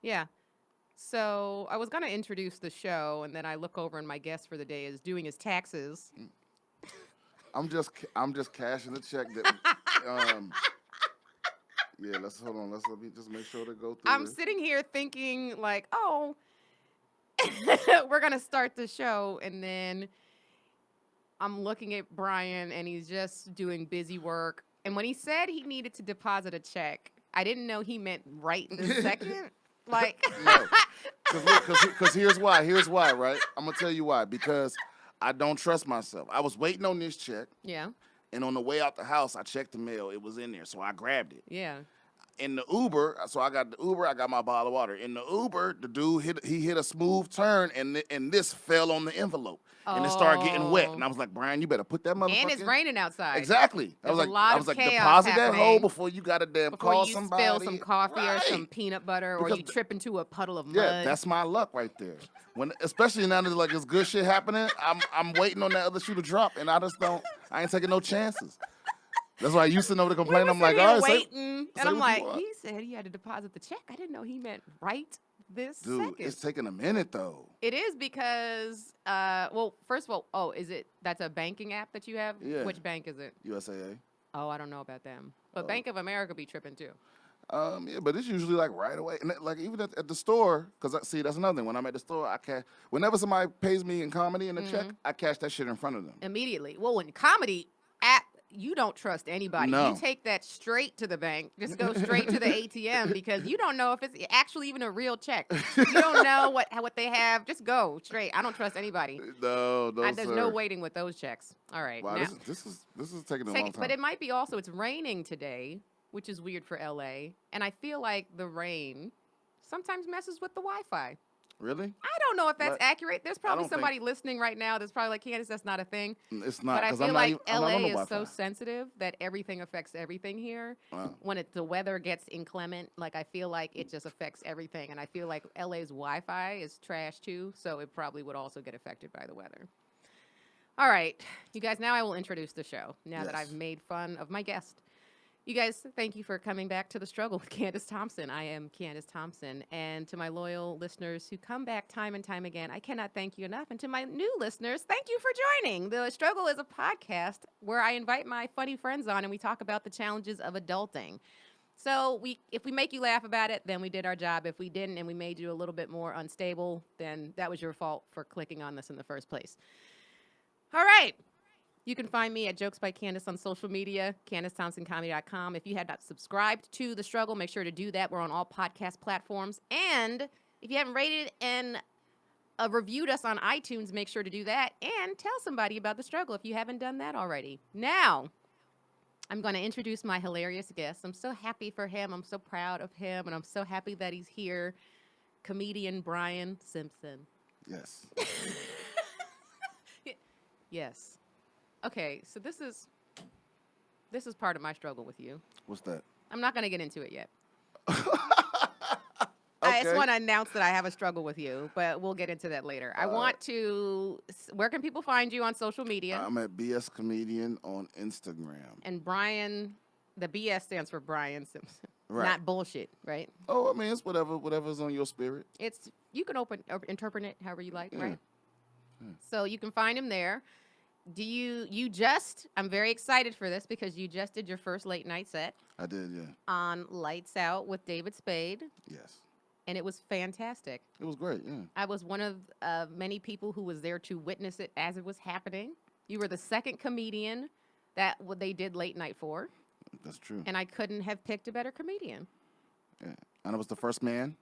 Yeah. So I was going to introduce the show, and then I look over, and my guest for the day is doing his taxes. I'm just cashing the check that. Um, yeah, let me just make sure to go through I'm this. sitting here thinking, like, oh, we're going to start the show, and then I'm looking at Brian, and he's just doing busy work. And when he said he needed to deposit a check, I didn't know he meant right this second. Like, No, because here's why. Here's why, right? I'm gonna tell you why. Because I don't trust myself. I was waiting on this check, yeah, and on the way out the house, I checked the mail. It was in there, so I grabbed it. yeah. In the Uber, so I got the Uber, I got my bottle of water. In the Uber, the dude hit a smooth turn, and this fell on the envelope, and it started getting wet. And Oh, I was like, Brian, you better put that and it's motherfucker in. raining outside. Exactly. There's a lot I of was like, chaos deposit that hole happening before you got to damn before call you spill some somebody. coffee or Right. some peanut butter or Because you trip into a puddle of yeah, mud. that's my luck right there. When especially now that like it's good shit happening, I'm waiting on that other shoe to drop, and I ain't taking no chances. That's why I used to know to We complain. were I'm like, sitting all here right, waiting, and say I'm what you like, want. he said he had to deposit the check. I didn't know he meant right this Dude, second. it's taking a minute though. It is because, well, first of all, oh, that's a banking app that you have? Yeah. Which bank is it? USAA. Oh, I don't know about them. But Oh. Bank of America be tripping too. Yeah, but it's usually like right away, and like even at the store, cause see that's another thing. When I'm at the store, I cash. Whenever somebody pays me in comedy in a check, I cash that shit in front of them. Immediately. Well, in comedy app, you don't trust anybody. You No. take that straight to the bank. Just go straight to the ATM because you don't know if it's actually even a real check. You don't know what they have. Just go straight. I don't trust anybody. No, no, There's no sir. waiting with those checks. All right. Wow, Now, this is taking a long but time. it might be also it's raining today, which is weird for LA, and I feel like the rain sometimes messes with the Wi-Fi. Really? I don't know if that's What? accurate. There's I probably don't think somebody listening right now that's probably like, Candice, that's not a thing. it's But not I because feel like I'm not LA on the is Wi-Fi. so sensitive that everything affects everything here. Wow. When the weather gets inclement, like I feel like it just affects everything. And I feel like LA's Wi-Fi is trash too, so it probably would also get affected by the weather. All right, you guys, now I will introduce the show now that I've Yes. made fun of my guest. You guys, thank you for coming back to The Struggle with Candice Thompson. I am Candice Thompson. And to my loyal listeners who come back time and time again, I cannot thank you enough. And to my new listeners, thank you for joining. The Struggle is a podcast where I invite my funny friends on and we talk about the challenges of adulting. So if we make you laugh about it, then we did our job. If we didn't and we made you a little bit more unstable, then that was your fault for clicking on this in the first place. All right. You can find me at Jokes by Candice on social media, CandiceThompsonComedy.com. If you have not subscribed to The Struggle, make sure to do that. We're on all podcast platforms. And if you haven't rated and reviewed us on iTunes, make sure to do that. And tell somebody about The Struggle if you haven't done that already. Now, I'm going to introduce my hilarious guest. I'm so happy for him. I'm so proud of him. And I'm so happy that he's here. Comedian Brian Simpson. Yes. Yes. Okay, so this is part of my struggle with you. What's that? I'm not going to get into it yet. I just Okay. want to announce that I have a struggle with you, but we'll get into that later. I want to. Where can people find you on social media? I'm at BS Comedian on Instagram. And Brian, the BS stands for Brian Simpson, Right. not bullshit, right? Oh, I mean, it's whatever's on your spirit. It's you can interpret it however you like, right? So you can find him there. I'm very excited for this because you just did your first late night set I did, yeah. on Lights Out with David Spade, Yes. and it was fantastic. It was great, yeah. I was one of many people who was there to witness it as it was happening. You were the second comedian that they did late night for, That's true. and I couldn't have picked a better comedian. Yeah. And I was the first man.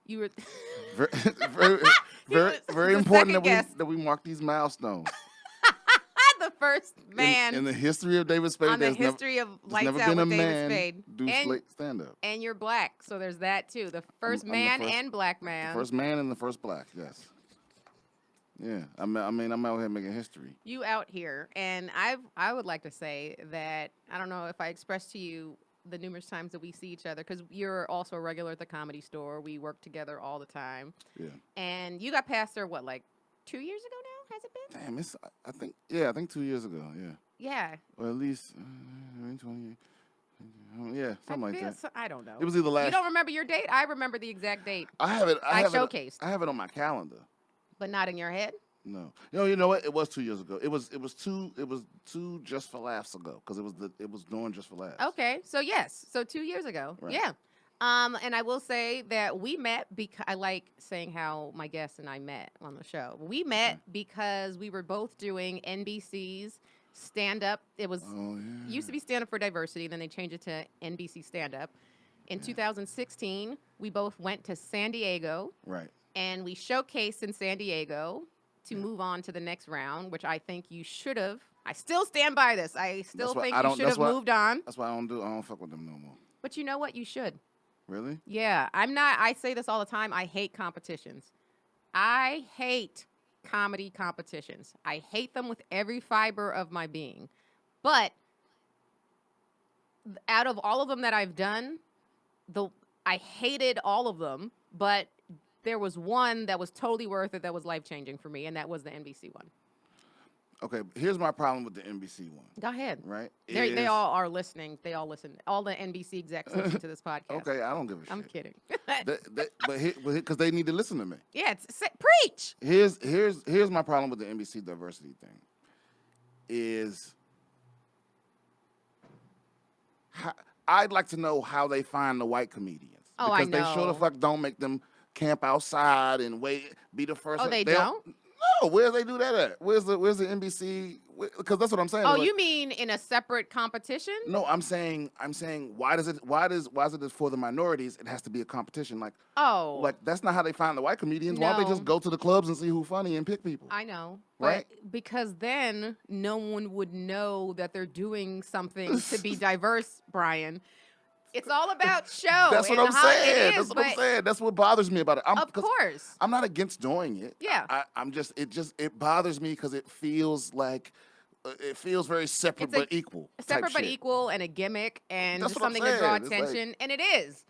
You were Very, very, very, was very the important second guest. that we mark these milestones. the first man in the history of David Spade. on the there's never, history of there's Lights never Out been a with David man Spade. do And, stand up. and you're black, so there's that too. The first I'm the man first- and black man. First man and the first black. Yes. Yeah. I mean, I'm out here making history. You out here, and I would like to say that I don't know if I expressed to you the numerous times that we see each other because you're also a regular at the Comedy Store. We work together all the time, Yeah. and you got past there like 2 years ago now? Has it been? Damn, I think 2 years ago. Yeah. Yeah. Or at least 20. Yeah, something like that. I don't know. It was either last. You don't remember your date? I remember the exact date. I have it. I showcased. I have it on my calendar. But not in your head? No. You know what? It was 2 years ago. It was two Just for Laughs ago because it was doing Just for Laughs. Okay, so yes, so 2 years ago, Right. yeah. And I will say that we met because I like saying how my guests and I met on the show. We met because we were both doing NBC's stand up. It was used to be Stand Up for Diversity, then they changed it to NBC Stand Up. In 2016, we both went to San Diego. Right. And we showcased in San Diego to move on to the next round, which I think you should have. I still stand by this. I still think you should have moved on. That's why I don't fuck with them no more. But you know what? You should. Really? Yeah. I say this all the time. I hate competitions. I hate comedy competitions. I hate them with every fiber of my being. But out of all of them that I've done, I hated all of them, but there was one that was totally worth it that was life-changing for me, and that was the NBC one. Okay, here's my problem with the NBC one. Go ahead. Right? They all are listening. They all listen. All the NBC execs listen to this podcast. Okay, I don't give a shit. I'm kidding. but because they need to listen to me. Yeah, preach. Here's my problem with the NBC diversity thing. I'd like to know how they find the white comedians. Oh, because I know. They sure the fuck don't make them camp outside and be the first. Oh, they don't? No, where they do that at? Where's the NBC? Because that's what I'm saying. Oh, like, you mean in a separate competition? No, I'm saying why is it for the minorities? It has to be a competition. Like that's not how they find the white comedians. Why don't they just go to the clubs and see who's funny and pick people? I know, right? Because then no one would know that they're doing something to be diverse, Brian. It's all about show. That's what I'm saying. That's what I'm saying. That's what bothers me about it. Of course. I'm not against doing it. Yeah. It bothers me because it feels very separate but equal. Separate but equal and a gimmick and just something to draw attention. And it is.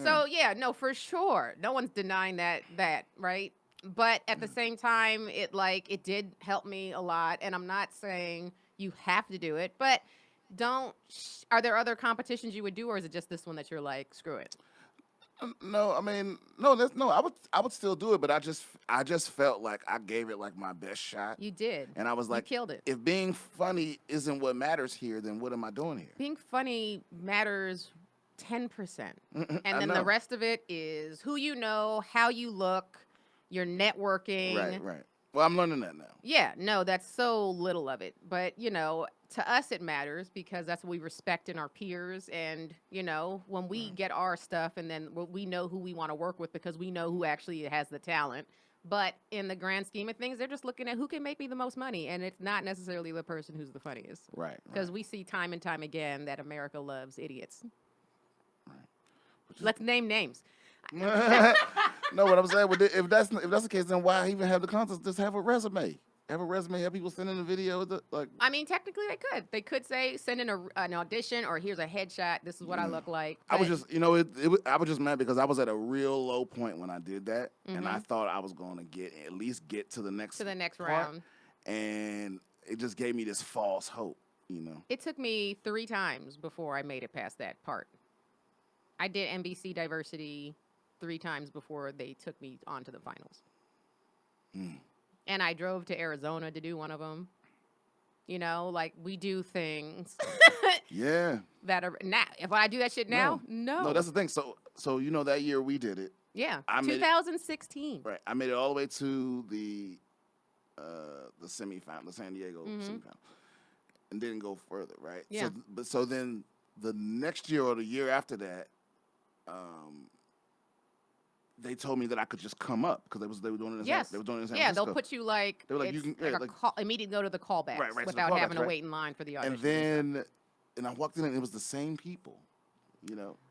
So yeah, no, for sure. No one's denying that, right? But at the same time, it did help me a lot. And I'm not saying you have to do it, but are there other competitions you would do, or is it just this one that you're like, screw it? No, I mean, no. I would still do it, but I just felt like I gave it like my best shot. You did, and I was like, you killed it. If being funny isn't what matters here, then what am I doing here? Being funny matters 10%, and then the rest of it is who you know, how you look, your networking. Right. Well, I'm learning that now. Yeah, no, that's so little of it, but to us it matters because that's what we respect in our peers, and when we get our stuff, and then we know who we want to work with because we know who actually has the talent. But in the grand scheme of things, they're just looking at who can make me the most money, and it's not necessarily the person who's the funniest. Right. Because we see time and time again that America loves idiots. Right. Let's name names. No, what I'm saying, if that's the case, then why even have the contest? Just have a resume. Have people send in a video. I mean, technically they could. They could say send in an audition, or here's a headshot. This is what I look like. I was just, I was just mad because I was at a real low point when I did that, and I thought I was going to at least get to the next round, and it just gave me this false hope. It took me 3 times before I made it past that part. I did NBC Diversity 3 times before they took me on to the finals. And I drove to Arizona to do one of them. We do things. Yeah. That are now. If I do that shit now, no. No, that's the thing. So that year we did it. Yeah. 2016. Right. I made it all the way to the semifinal, the San Diego semifinal, and didn't go further. Right. Yeah. So then the next year or the year after that, they told me that I could just come up because they were doing it in San Francisco. Yeah, they'll put you like, they were like, you can immediately go to the callbacks without having to wait in line for the audition. And I walked in and it was the same people,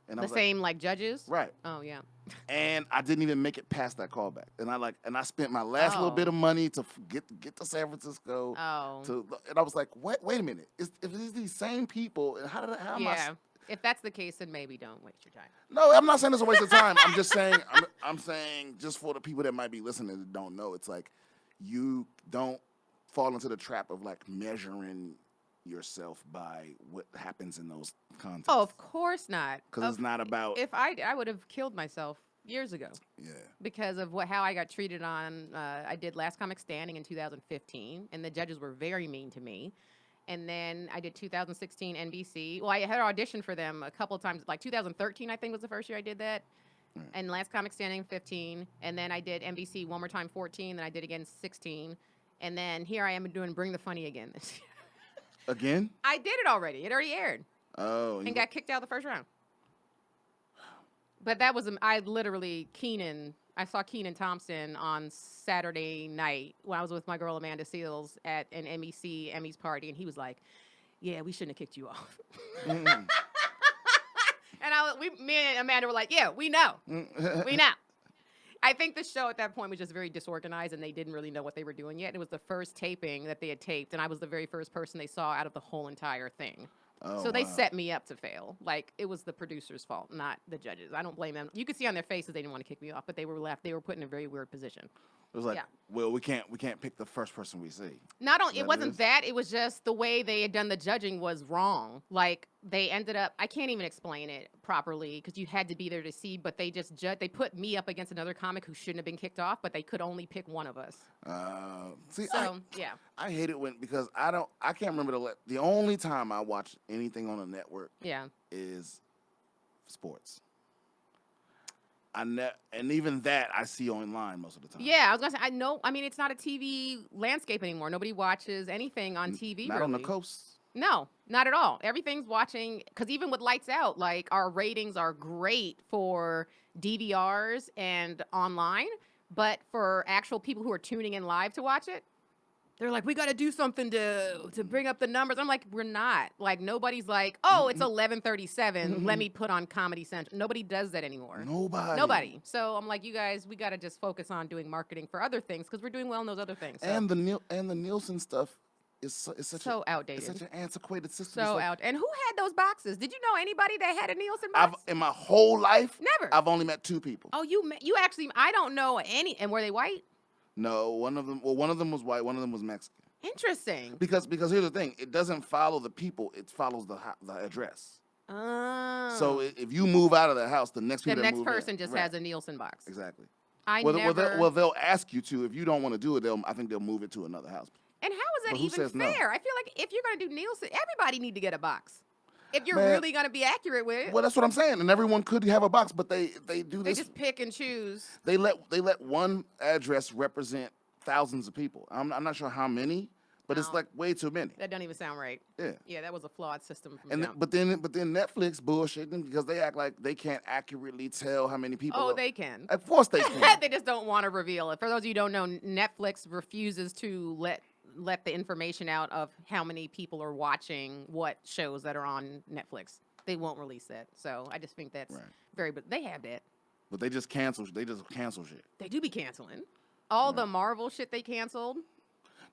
And the same like judges? Right. Oh, yeah. And I didn't even make it past that callback. And I spent my last little bit of money to get to San Francisco. Oh. And I was like, wait a minute. If it's these same people, and how am I? If that's the case, then maybe don't waste your time. No, I'm not saying it's a waste of time. I'm just saying, I'm saying just for the people that might be listening that don't know, it's like you don't fall into the trap of like measuring yourself by what happens in those contests. Oh, of course not. Because it's not about. If I would have killed myself years ago. Yeah. Because of how I got treated on. I did Last Comic Standing in 2015, and the judges were very mean to me. And then I did 2016 NBC. Well, I had auditioned for them a couple of times. Like 2013, I think was the first year I did that. And Last Comic Standing 15. And then I did NBC one more time 14. Then I did again 16. And then here I am doing Bring the Funny again this year. Again? I did it already. It already aired. Oh. And got kicked out the first round. But that was, I literally, I saw Kenan Thompson on Saturday night when I was with my girl Amanda Seals at an NBC Emmys party, and he was like, "Yeah, we shouldn't have kicked you off." And me and Amanda were like, "Yeah, we know, we know." I think the show at that point was just very disorganized, and they didn't really know what they were doing yet. It was the first taping that they had taped, and I was the very first person they saw out of the whole entire thing. Oh, so they set me up to fail. Like, it was the producer's fault, not the judges. I don't blame them. You could see on their faces they didn't want to kick me off, but they were left. They were put in a very weird position. It was like, well, we can't pick the first person we see. Not only it wasn't that, it was just the way they had done the judging was wrong. Like, they ended up, I can't even explain it properly because you had to be there to see, but they just they put me up against another comic who shouldn't have been kicked off, but they could only pick one of us. I hate it because I can't remember the only time I watch anything on a network is sports. And even that I see online most of the time. Yeah, I was gonna say I mean, it's not a TV landscape anymore. Nobody watches anything on TV. Not really. on the coast. No, not at all. Everything's watching because even with Lights Out, like our ratings are great for DVRs and online, but for actual people who are tuning in live to watch it, they're like, we got to do something to bring up the numbers. I'm like, we're not. Like, nobody's like, oh, it's 11:37. Let me put on Comedy Central. Nobody does that anymore. Nobody. So I'm like, you guys, we got to just focus on doing marketing for other things because we're doing well in those other things. So. And the Nielsen stuff is such outdated. It's such an antiquated system. And who had those boxes? Did you know anybody that had a Nielsen box? In my whole life, never. I've only met 2 people. Oh, you actually? I don't know any. And were they white? No, one of them was white, one of them was Mexican. Interesting. Because here's the thing, it doesn't follow the people, it follows the address. Oh. So if you move out of the house, the next person just has a Nielsen box. Exactly. They'll ask you to. If you don't want to do it, I think they'll move it to another house. And how is that even fair? No? I feel like if you're going to do Nielsen, everybody need to get a box. If you're really going to be accurate with it. Well, that's what I'm saying. And everyone could have a box, but they do this. They just pick and choose. They let one address represent thousands of people. I'm not sure how many, but it's like way too many. That don't even sound right. Yeah. Yeah, that was a flawed system. But then Netflix bullshitting because they act like they can't accurately tell how many people. Oh, they can. Of course they can. They just don't want to reveal it. For those of you who don't know, Netflix refuses to let the information out of how many people are watching what shows that are on Netflix. They won't release that. So I just think that's but they have that. But they just cancel shit. They do be canceling. All the Marvel shit they canceled.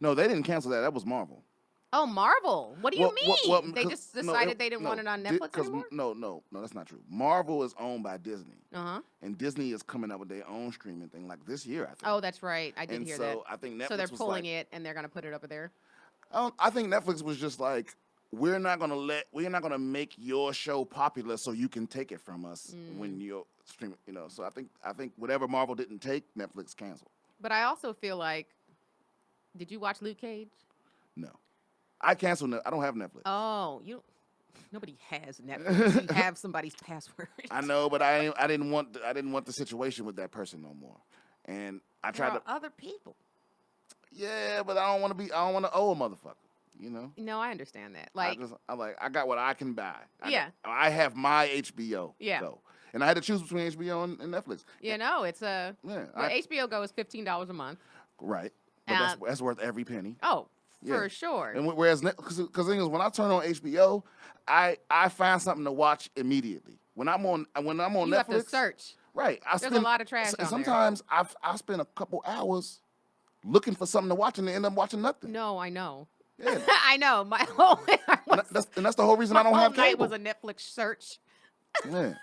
No, they didn't cancel that. That was Marvel. Oh, Marvel. What do you mean? They just decided they didn't want it on Netflix anymore? No, that's not true. Marvel is owned by Disney. Uh-huh. And Disney is coming up with their own streaming thing like this year, I think. Oh, that's right. I did hear that. So I think Netflix So they're pulling it and they're going to put it over there? I think Netflix was just like, we're not gonna make your show popular so you can take it from us when you're streaming, So I think whatever Marvel didn't take, Netflix canceled. But I also feel like, did you watch Luke Cage? No. I canceled it. I don't have Netflix. Oh, nobody has Netflix. You have somebody's password. I know, but I didn't want the situation with that person no more. And I tried to other people. Yeah, but I don't want to owe a motherfucker. No, I understand that. Like, I got what I can buy. I have my HBO. Yeah. Go. And I had to choose between HBO and Netflix. It's HBO Go is $15 a month. Right. But that's worth every penny. Oh, for sure. And whereas, because the thing is, when I turn on HBO, I find something to watch immediately. When I'm on Netflix, you have to search. Right. There's a lot of trash out sometimes I spend a couple hours looking for something to watch and end up watching nothing. No, I know. Yeah. I know. My whole that's the whole reason I don't have cable. Night was a Netflix search. Yeah.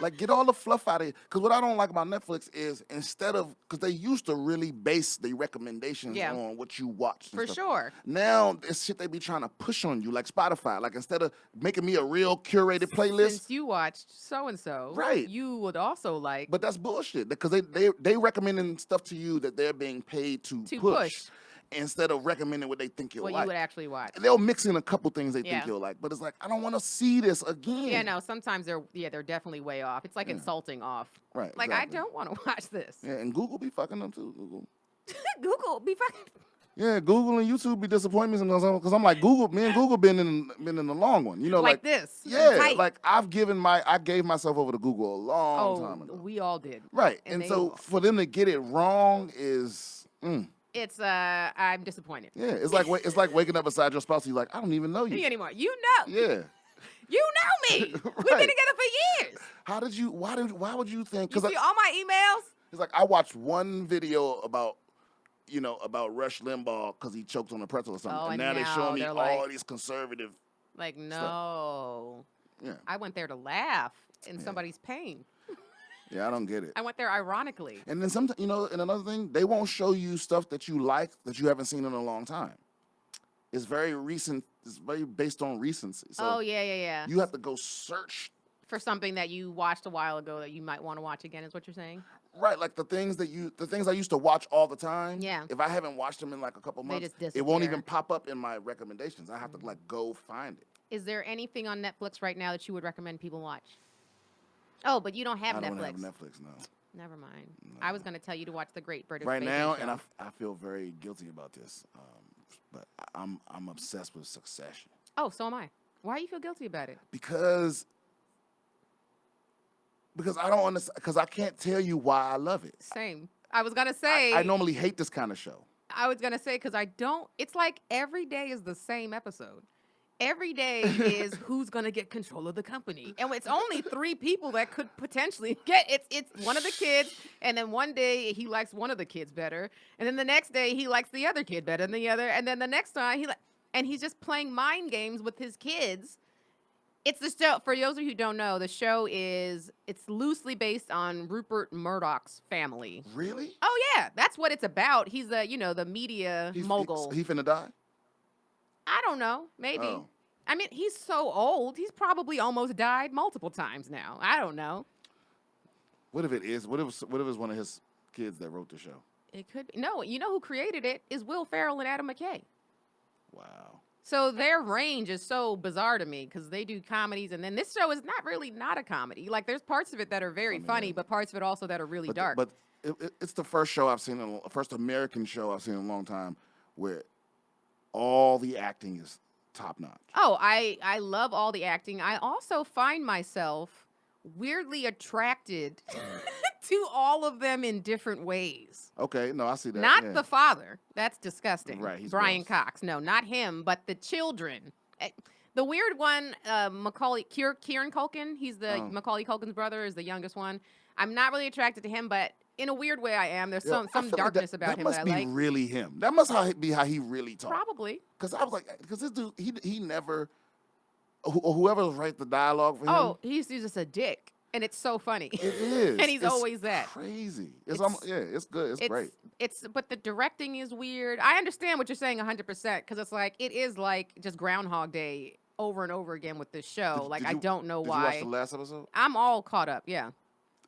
Like, get all the fluff out of it. Because what I don't like about Netflix is instead of, because they used to really base the recommendations on what you watch. For sure. Now, it's shit they be trying to push on you, like Spotify. Like, instead of making me a real curated playlist. Since you watched so-and-so, right, you would also like. But that's bullshit. Because they recommending stuff to you that they're being paid to push. Instead of recommending what they think you'll like. What you would actually watch. They'll mix in a couple things they think you'll like. But it's like, I don't want to see this again. Yeah, no, sometimes they're definitely way off. It's like insulting off. Right, like, exactly. I don't want to watch this. Yeah, and Google be fucking them too, Google. Google be fucking. Yeah, Google and YouTube be disappointing me sometimes because I'm like, Google, me and Google been in the long one. You know, like this. Yeah, tight. Like I gave myself over to Google a long time ago. We all did. Right. And so for them to get it wrong is It's I'm disappointed. Yeah, it's like waking up beside your spouse and you're like, I don't even know you anymore. You know. Yeah. You know me. Right. We've been together for years. Why would you think? You see all my emails? It's like I watched one video about Rush Limbaugh because he choked on a pretzel or something. And now they're showing me all these conservative no. Stuff. Yeah. I went there to laugh in somebody's pain. Yeah, I don't get it. I went there ironically. And then sometimes, and another thing, they won't show you stuff that you like that you haven't seen in a long time. It's very recent. It's very based on recency. So yeah. You have to go search for something that you watched a while ago that you might want to watch again. Is what you're saying? Right, like the things I used to watch all the time. Yeah. If I haven't watched them in like a couple months, it won't even pop up in my recommendations. I have to go find it. Is there anything on Netflix right now that you would recommend people watch? Oh, but you don't have Netflix. I don't have Netflix, no. Never mind. No. I was going to tell you to watch The Great British Baking Show. Right now, and I feel very guilty about this, but I'm obsessed with Succession. Oh, so am I. Why do you feel guilty about it? Because I don't understand. Because I can't tell you why I love it. Same. I was going to say. I normally hate this kind of show. I was going to say because I don't. It's like every day is the same episode. Every day is who's going to get control of the company. And it's only 3 people that could potentially get it. It's one of the kids. And then one day he likes one of the kids better. And then the next day he likes the other kid better than the other. And then the next time and he's just playing mind games with his kids. It's the show. For those of you who don't know, the show it's loosely based on Rupert Murdoch's family. Really? Oh, yeah. That's what it's about. He's the media mogul. He finna die? I don't know. Maybe. Oh. I mean, he's so old. He's probably almost died multiple times now. I don't know. What if it is? What if it's one of his kids that wrote the show? It could be. No, you know who created it is Will Ferrell and Adam McKay. Wow. So their range is so bizarre to me because they do comedies, and then this show is not a comedy. Like, there's parts of it that are very funny, but parts of it also that are really dark. But it's the first show I've seen, first American show I've seen in a long time where all the acting is top notch. Oh, I love all the acting. I also find myself weirdly attracted to all of them in different ways. Okay, no, I see that. Not the father. That's disgusting. Right, he's Brian gross. Cox. No, not him, but the children. The weird one, Kieran Culkin, he's the Macaulay Culkin's brother, is the youngest one. I'm not really attracted to him, but in a weird way I am. There's some darkness about him that I like. That must be really him. That must be how he really talks. Probably. Because I was like, because this dude, he never, whoever writes the dialogue for him. Oh, he's just a dick. And it's so funny. It is. And he's always that. Crazy. It's good. It's great. But the directing is weird. I understand what you're saying 100% because it is like just Groundhog Day over and over again with this show. I don't know why. Did you watch the last episode? I'm all caught up. Yeah.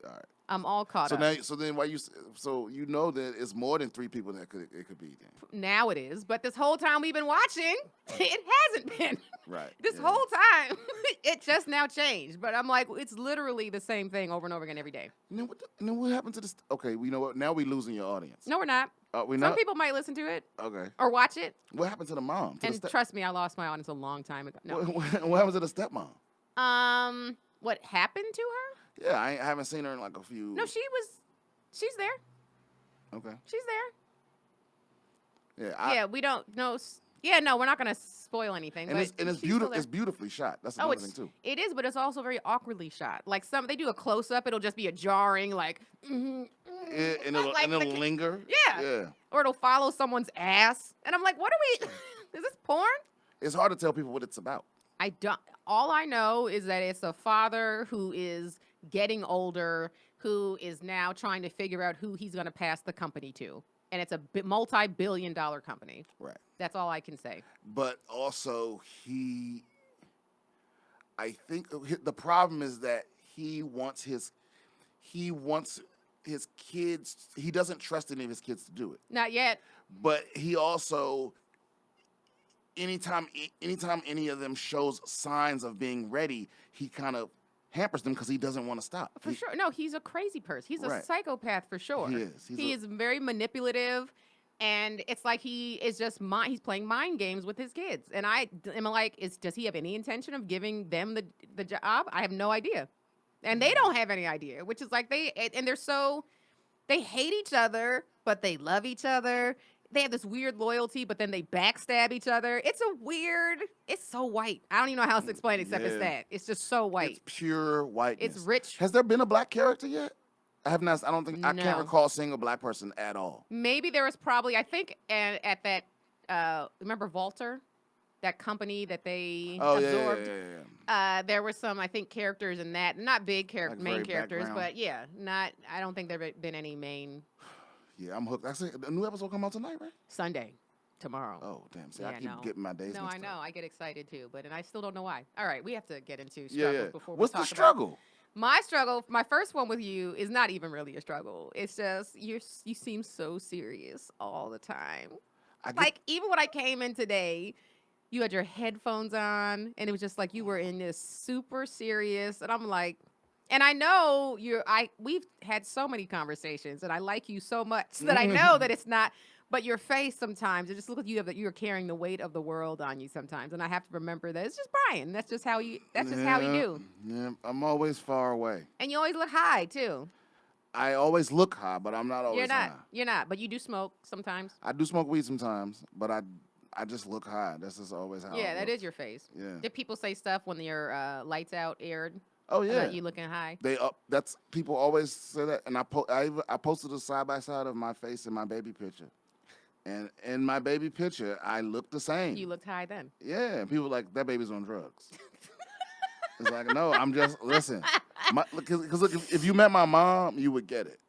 All right. I'm all caught up. Then why you know that it's more than 3 people that it could be then. Now it is, but this whole time we've been watching, it hasn't been. Right. This whole time, it just now changed. But I'm like, it's literally the same thing over and over again every day. And then what happened to this? Okay, you know what? Now we're losing your audience. No, we're not. Some people might listen to it. Okay. Or watch it. What happened to the mom? Trust me, I lost my audience a long time ago. No. What happened to the stepmom? What happened to her? Yeah, I haven't seen her in a few. No, she's there. Okay. She's there. Yeah. We don't know. Yeah, no, we're not going to spoil anything. And it's beautiful. It's beautifully shot. That's another thing too. It is, but it's also very awkwardly shot. Like they do a close up, it'll just be a jarring and it'll linger. Yeah. Or it'll follow someone's ass, and I'm like, what are we? Is this porn? It's hard to tell people what it's about. I don't. All I know is that it's a father who is getting older, who is now trying to figure out who he's going to pass the company to. And it's a multi-billion-dollar company. Right. That's all I can say. But also, I think the problem is that he wants his kids. He doesn't trust any of his kids to do it. Not yet. But he also, anytime any of them shows signs of being ready, he kind of hampers them because he doesn't want to stop. For sure. No, he's a crazy person. He's a psychopath for sure. He is. He is very manipulative, and it's like he is just he's playing mind games with his kids. And I am like, does he have any intention of giving them the job? I have no idea. And they don't have any idea, which is like they hate each other, but they love each other. They have this weird loyalty, but then they backstab each other. It's so white. I don't even know how else to explain it except it's that. It's just so white. It's pure whiteness. It's rich. Has there been a black character yet? I have not. I can't recall seeing a black person at all. Maybe there was probably, I think at that, remember Walter? That company that they absorbed. Yeah. There were some, I think, characters in that. Not big main characters, background. but I don't think there have been any main. Yeah, I'm hooked. Actually, a new episode come out tonight, right? Sunday. Tomorrow. Oh, damn. See, I keep getting my days mixed up. I know. I get excited, too. And I still don't know why. All right. We have to get into struggles before we talk about. What's the struggle? My struggle, my first one with you is not even really a struggle. It's just you seem so serious all the time. Even when I came in today, you had your headphones on, and it was just like you were in this super serious. And I'm like, and I know we've had so many conversations, and I like you so much that I know that it's not. But your face sometimes, it just looks like you're carrying the weight of the world on you sometimes. And I have to remember that it's just Brian. That's just how you do. Yeah, I'm always far away. And you always look high, too. I always look high, but I'm not always high. You're not, but you do smoke sometimes. I do smoke weed sometimes, but I just look high. That's just always how that is your face. Yeah. Did people say stuff when your lights out aired? Oh, yeah. About you looking high? That's people always say that. And I posted a side-by-side of my face in my baby picture. And in my baby picture, I looked the same. You looked high then. Yeah, and people were like, that baby's on drugs. It's like, no, I'm just, listen. Because look, if you met my mom, you would get it.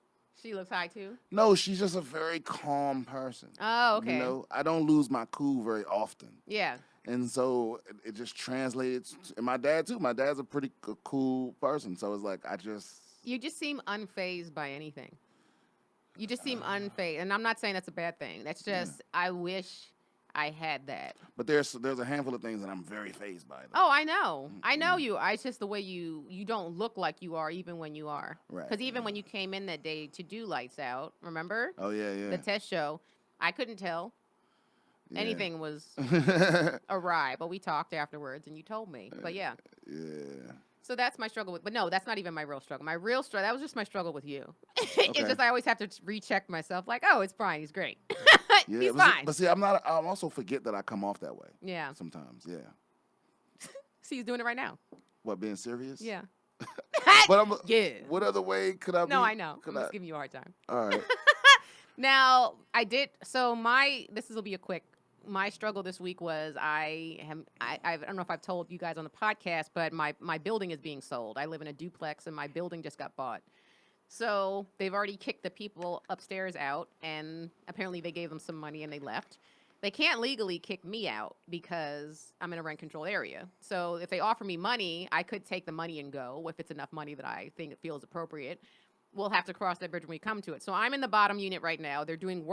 She looks high too? No, she's just a very calm person. Oh, okay. You know, I don't lose my cool very often. Yeah. And so it just translated. And my dad too. My dad's a pretty cool person. So it's like, You just seem unfazed by anything. You just seem unfazed. And I'm not saying that's a bad thing. That's just, I wish I had that. But there's a handful of things that I'm very fazed by. Though. Oh, I know. I know you. It's just the way you don't look like you are even when you are. Right. Because even when you came in that day to do Lights Out, remember? Oh, yeah. The test show, I couldn't tell. Yeah. Anything was awry. But we talked afterwards and you told me. But yeah. Yeah. So that's my struggle but no, that's not even my real struggle. My real struggle, that was just my struggle with you. It's just I always have to recheck myself like, oh, it's Brian, he's great. He's fine. But see, I also forget that I come off that way. Yeah. Sometimes, yeah. See, he's doing it right now. What, being serious? Yeah. What other way could I be? No, I know. I'm just giving you a hard time. All right. Now, this will be a quick. My struggle this week was I don't know if I've told you guys on the podcast, but my building is being sold. I live in a duplex, and my building just got bought. So they've already kicked the people upstairs out, and apparently they gave them some money and they left. They can't legally kick me out because I'm in a rent control area. So if they offer me money, I could take the money and go if it's enough money that I think it feels appropriate. We'll have to cross that bridge when we come to it. So I'm in the bottom unit right now. They're doing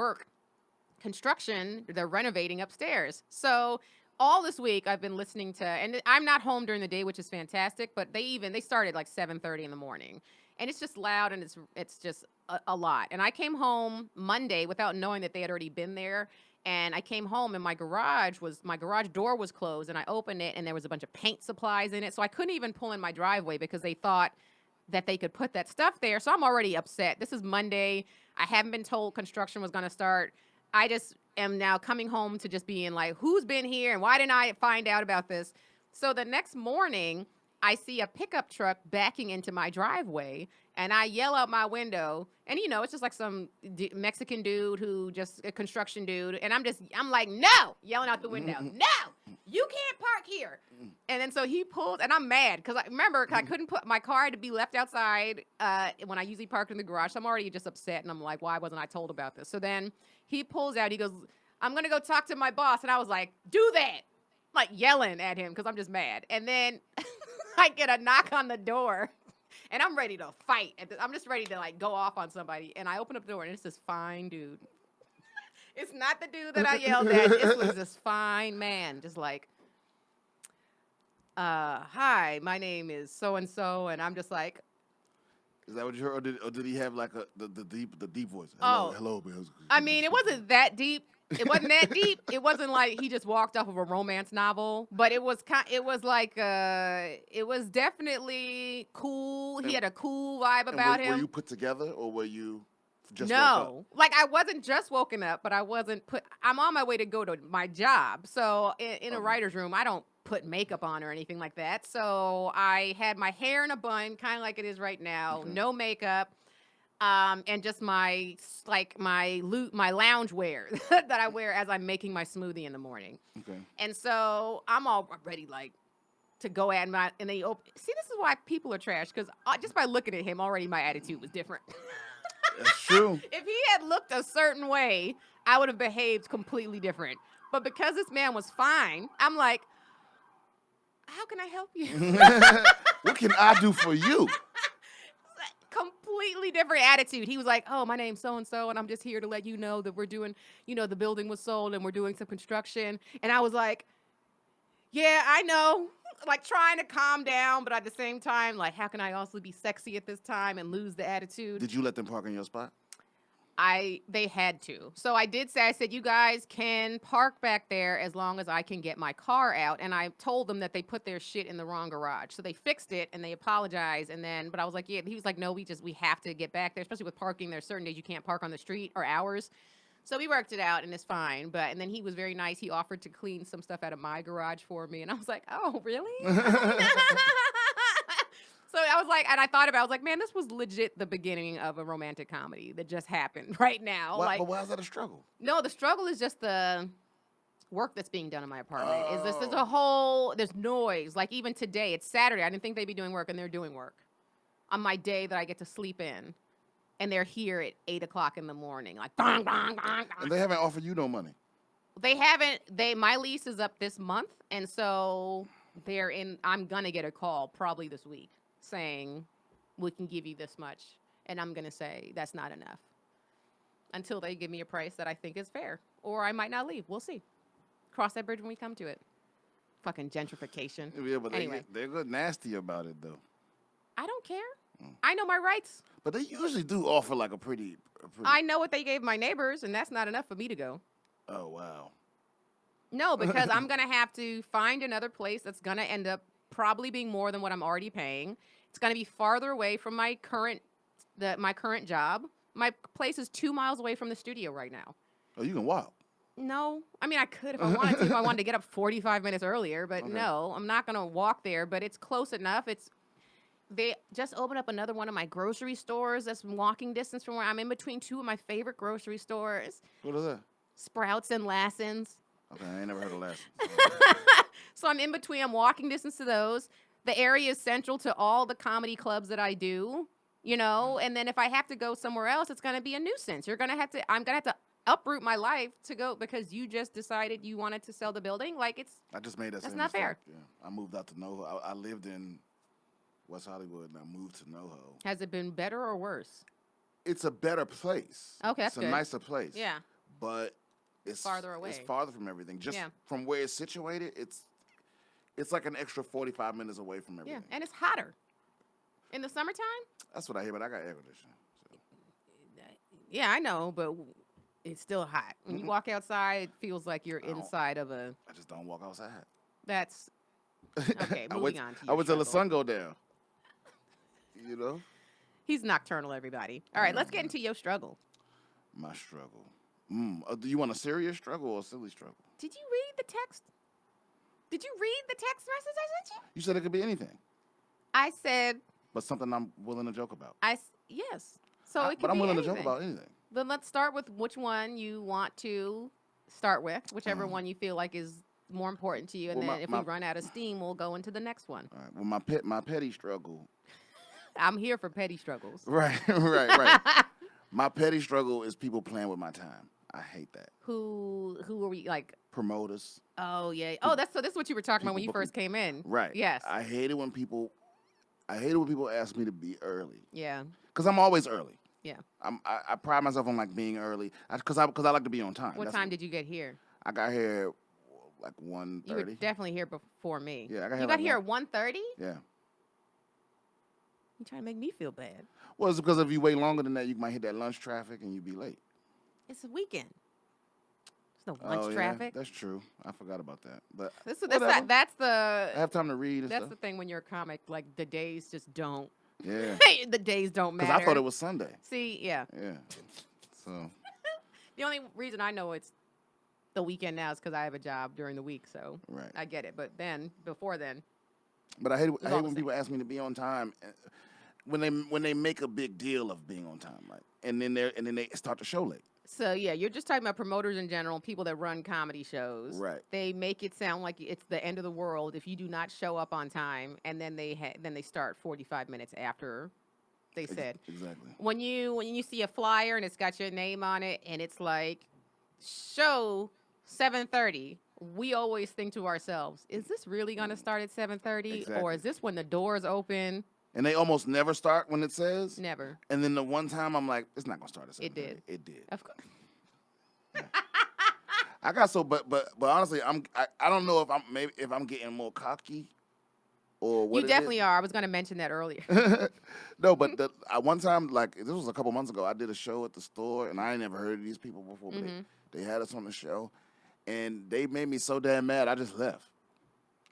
construction, they're renovating upstairs. So all this week I've been listening to, and I'm not home during the day, which is fantastic, but they started like 7:30 in the morning. And it's just loud and it's just a lot. And I came home Monday without knowing that they had already been there. And I came home and my garage door was closed, and I opened it and there was a bunch of paint supplies in it. So I couldn't even pull in my driveway because they thought that they could put that stuff there. So I'm already upset. This is Monday. I haven't been told construction was going to start. I just am now coming home to just being like, who's been here and why didn't I find out about this? So the next morning, I see a pickup truck backing into my driveway, and I yell out my window, and it's just like some Mexican dude a construction dude, and I'm like, no, yelling out the window, no, you can't park here. And then so he pulled, and I'm mad because I remember I couldn't put my car to be left outside when I usually park in the garage. So I'm already just upset, and I'm like, why wasn't I told about this? So then he pulls out. He goes, I'm going to go talk to my boss. And I was like, do that. Like yelling at him because I'm just mad. And then I get a knock on the door. And I'm ready to fight. I'm just ready to like go off on somebody. And I open up the door and it's this fine dude. It's not the dude that I yelled at. This was this fine man. Just like, hi, my name is so-and-so. And I'm just like. Is that what you heard? Or did he have like the deep voice? Hello. I mean, it wasn't that deep. It wasn't that deep. It wasn't like he just walked off of a romance novel, but it was definitely cool. He had a cool vibe about him. Were you put together or were you just woke up? Like I wasn't just woken up, but I'm on my way to go to my job. So in a writer's room, I don't put makeup on or anything like that. So I had my hair in a bun, kind of like it is right now, no makeup. And just my lounge wear that I wear as I'm making my smoothie in the morning. Okay. And so I'm all ready, like, to go at my, and then see, this is why people are trash, because just by looking at him, already my attitude was different. That's true. If he had looked a certain way, I would have behaved completely different. But because this man was fine, I'm like, how can I help you? What can I do for you? Completely different attitude. He was like, oh, my name's so-and-so, and I'm just here to let you know that we're doing, the building was sold and we're doing some construction. And I was like, yeah, I know. Like trying to calm down, but at the same time, like, how can I also be sexy at this time and lose the attitude? Did you let them park in your spot? They had to. So I said, you guys can park back there as long as I can get my car out. And I told them that they put their shit in the wrong garage. So they fixed it and they apologized. But I was like, yeah, he was like, no, we have to get back there, especially with parking. There's certain days you can't park on the street or hours. So we worked it out and it's fine. And then he was very nice. He offered to clean some stuff out of my garage for me. And I was like, oh, really? So I was like, and I thought about it, I was like, man, this was legit the beginning of a romantic comedy that just happened right now. But why is that a struggle? No, the struggle is just the work that's being done in my apartment. There's noise. Like even today, it's Saturday. I didn't think they'd be doing work, and they're doing work on my day that I get to sleep in. And they're here at 8 o'clock in the morning, like bang, bang, bang, bang. And they haven't offered you no money. They haven't. My lease is up this month, and so I'm gonna get a call probably this week saying we can give you this much, and I'm gonna say that's not enough until they give me a price that I think is fair, or I might not leave. We'll see. Cross that bridge when we come to it. Fucking gentrification. Yeah, but anyway, they're good nasty about it though. I don't care. I know my rights. But they usually do offer like a pretty. I know what they gave my neighbors, and that's not enough for me to go. Oh wow. No, because I'm gonna have to find another place that's gonna end up probably being more than what I'm already paying. It's going to be farther away from my current job. My place is 2 miles away from the studio right now. Oh, you can walk? No. I mean, I could if I wanted to. If I wanted to get up 45 minutes earlier, but no, I'm not going to walk there. But it's close enough. They just opened up another one of my grocery stores that's walking distance from where I'm in between two of my favorite grocery stores. What is that? Sprouts and Lassen's. Okay, I ain't never heard of Lassen's. So I'm in between. I'm walking distance to those. The area is central to all the comedy clubs that I do, and then if I have to go somewhere else, it's going to be a nuisance. I'm going to have to uproot my life to go because you just decided you wanted to sell the building. Like I just made that. That's not fair. Yeah. I moved out to NoHo. I lived in West Hollywood and I moved to NoHo. Has it been better or worse? It's a better place. Okay, that's good. It's a nicer place. Yeah. But it's farther away. It's farther from everything. Just from where it's situated, it's like an extra 45 minutes away from everything. Yeah, and it's hotter. In the summertime? That's what I hear, but I got air conditioning. So. Yeah, I know, but it's still hot. When you walk outside, it feels like you're inside of a... I just don't walk outside. That's... Okay, moving on to I would tell the sun go down. He's nocturnal, everybody. All right, let's get into your struggle. My struggle. Do you want a serious struggle or a silly struggle? Did you read the text? Did you read the text message I sent you? You said it could be anything. I said... But something I'm willing to joke about. Yes. So it could But I'm be willing anything. to joke about anything. Then let's start with which one you want to start with, whichever one you feel like is more important to you, and then if we run out of steam, we'll go into the next one. All right. Well, my petty struggle. I'm here for petty struggles. Right, right. My petty struggle is people playing with my time. I hate that. Who are we, like? Promoters. Oh yeah. Oh, this is what you were talking about when you first came in. Right. Yes. I hate it when people ask me to be early. Yeah. Because I'm always early. Yeah. I pride myself on like being early. Because I like to be on time. What time did you get here? I got here like 1:30. You were definitely here before me. Yeah, I got here. You got here at 1:30? Yeah. You trying to make me feel bad? Well, it's because if you wait longer than that, you might hit that lunch traffic and you be late. It's a weekend. There's no lunch traffic. That's true. I forgot about that. But that's the. I have time to read. That's the thing when you're a comic. Like the days just don't. Yeah. The days don't matter. Because I thought it was Sunday. See, yeah. Yeah. So. The only reason I know it's the weekend now is because I have a job during the week, so right. I get it. But before then. But I hate when people ask me to be on time. When they make a big deal of being on time, like, and then they start the show late. So yeah, you're just talking about promoters in general, people that run comedy shows. Right. They make it sound like it's the end of the world if you do not show up on time, and then they start 45 minutes after they said. Exactly. When you see a flyer and it's got your name on it and it's like show 7:30, we always think to ourselves, is this really going to start at 7:30 or is this when the doors open? And they almost never start when it says. Never. And then the one time I'm like, it's not gonna start at 7:30. It did. It did. Of course. Yeah. I got but honestly, I don't know if I'm getting more cocky or what. You definitely are. I was gonna mention that earlier. No, but one time, like this was a couple months ago, I did a show at the store, and I ain't never heard of these people before. But they had us on the show, and they made me so damn mad. I just left.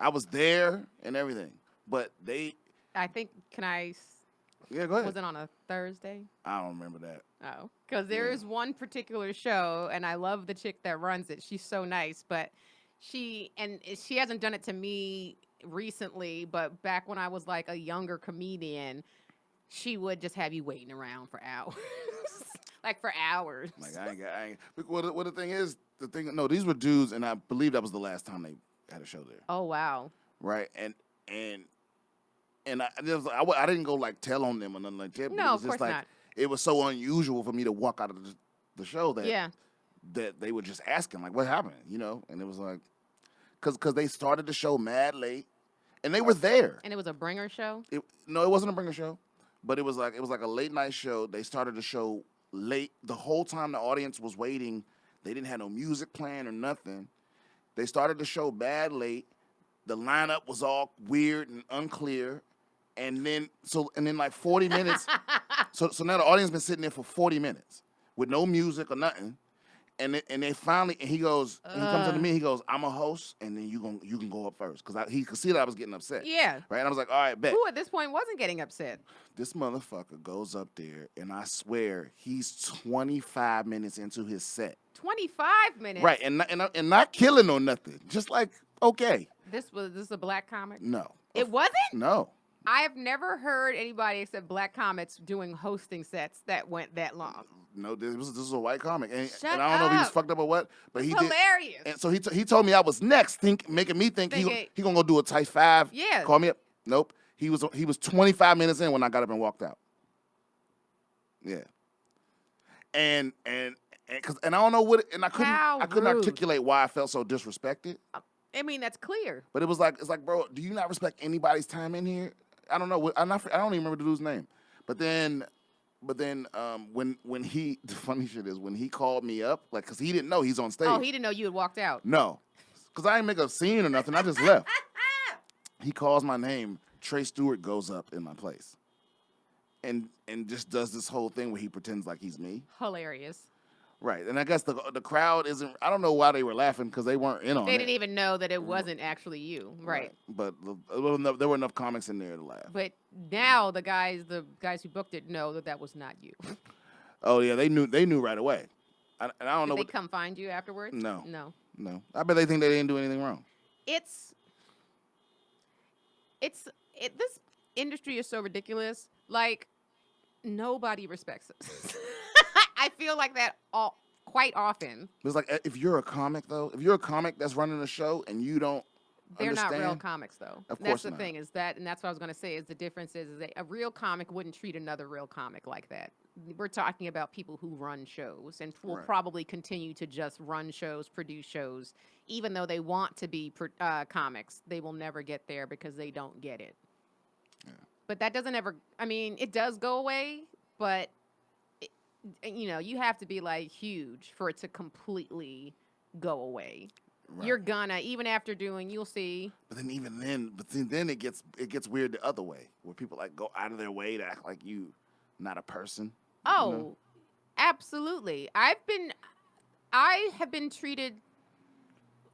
I was there and everything, but they. I think, Yeah, go ahead. Was it on a Thursday? I don't remember that. Oh, because there is one particular show, and I love the chick that runs it. She's so nice, but she hasn't done it to me recently, but back when I was like a younger comedian, she would just have you waiting around for hours. Like for hours. Like I ain't. What the thing is, no, these were dudes, and I believe that was the last time they had a show there. Oh, wow. Right, and I didn't go like tell on them or nothing like that. No, of course not. It was so unusual for me to walk out of the show that they were just asking like, what happened, you know? And it was like, because they started the show mad late, and they were there. And it was a bringer show. No, it wasn't a bringer show, but it was like a late night show. They started the show late. The whole time the audience was waiting, they didn't have no music playing or nothing. They started the show bad late. The lineup was all weird and unclear. And then like 40 minutes. so now the audience been sitting there for 40 minutes with no music or nothing. And they finally, and he goes, and he comes up to me, he goes, I'm a host, and then you can go up first. Because he could see that I was getting upset. Yeah. Right? And I was like, all right, bet. Who at this point wasn't getting upset? This motherfucker goes up there, and I swear he's 25 minutes into his set. 25 minutes? Right, and not killing or nothing. Just like, okay. This a black comic? No. It wasn't? No. I have never heard anybody except black comics doing hosting sets that went that long. No, this was a white comic, and Shut I don't know if he was fucked up or what, but That's hilarious. And so he told me I was next, making me think he gonna go do a tight 5. Yeah. Call me up. Nope. He was 25 minutes in when I got up and walked out. Yeah. And I don't know what, and I couldn't articulate why I felt so disrespected. I mean, that's clear. But it's like, bro, do you not respect anybody's time in here? I don't know. I don't even remember the dude's name. But then when he, the funny shit is when he called me up, like, cause he didn't know he's on stage. Oh, he didn't know you had walked out. No, cause I didn't make a scene or nothing. I just left. He calls my name. Trey Stewart goes up in my place, and just does this whole thing where he pretends like he's me. Hilarious. Right, and I guess the crowd isn't. I don't know why they were laughing because they weren't in on it. They didn't even know that it wasn't actually you, right? But there were enough comics in there to laugh. But now the guys who booked it know that was not you. Oh yeah, they knew right away. And I don't know. Did they come find you afterwards? No. No. I bet they think they didn't do anything wrong. This industry is so ridiculous. Like nobody respects us. I feel like that quite often. It's like if you're a comic that's running a show and you don't They're understand, not real comics, though. Of course that's the not. thing, is that, and that's what I was going to say, is the difference is that a real comic wouldn't treat another real comic like that. We're talking about people who run shows and will probably continue to just run shows, produce shows, even though they want to be comics. They will never get there because they don't get it. Yeah. But that doesn't ever, I mean, it does go away, but, you know, you have to be, like, huge for it to completely go away. Right. You're gonna, even after doing, you'll see. But then it gets weird the other way, where people like go out of their way to act like you not a person. Oh, you know? Absolutely. I have been treated.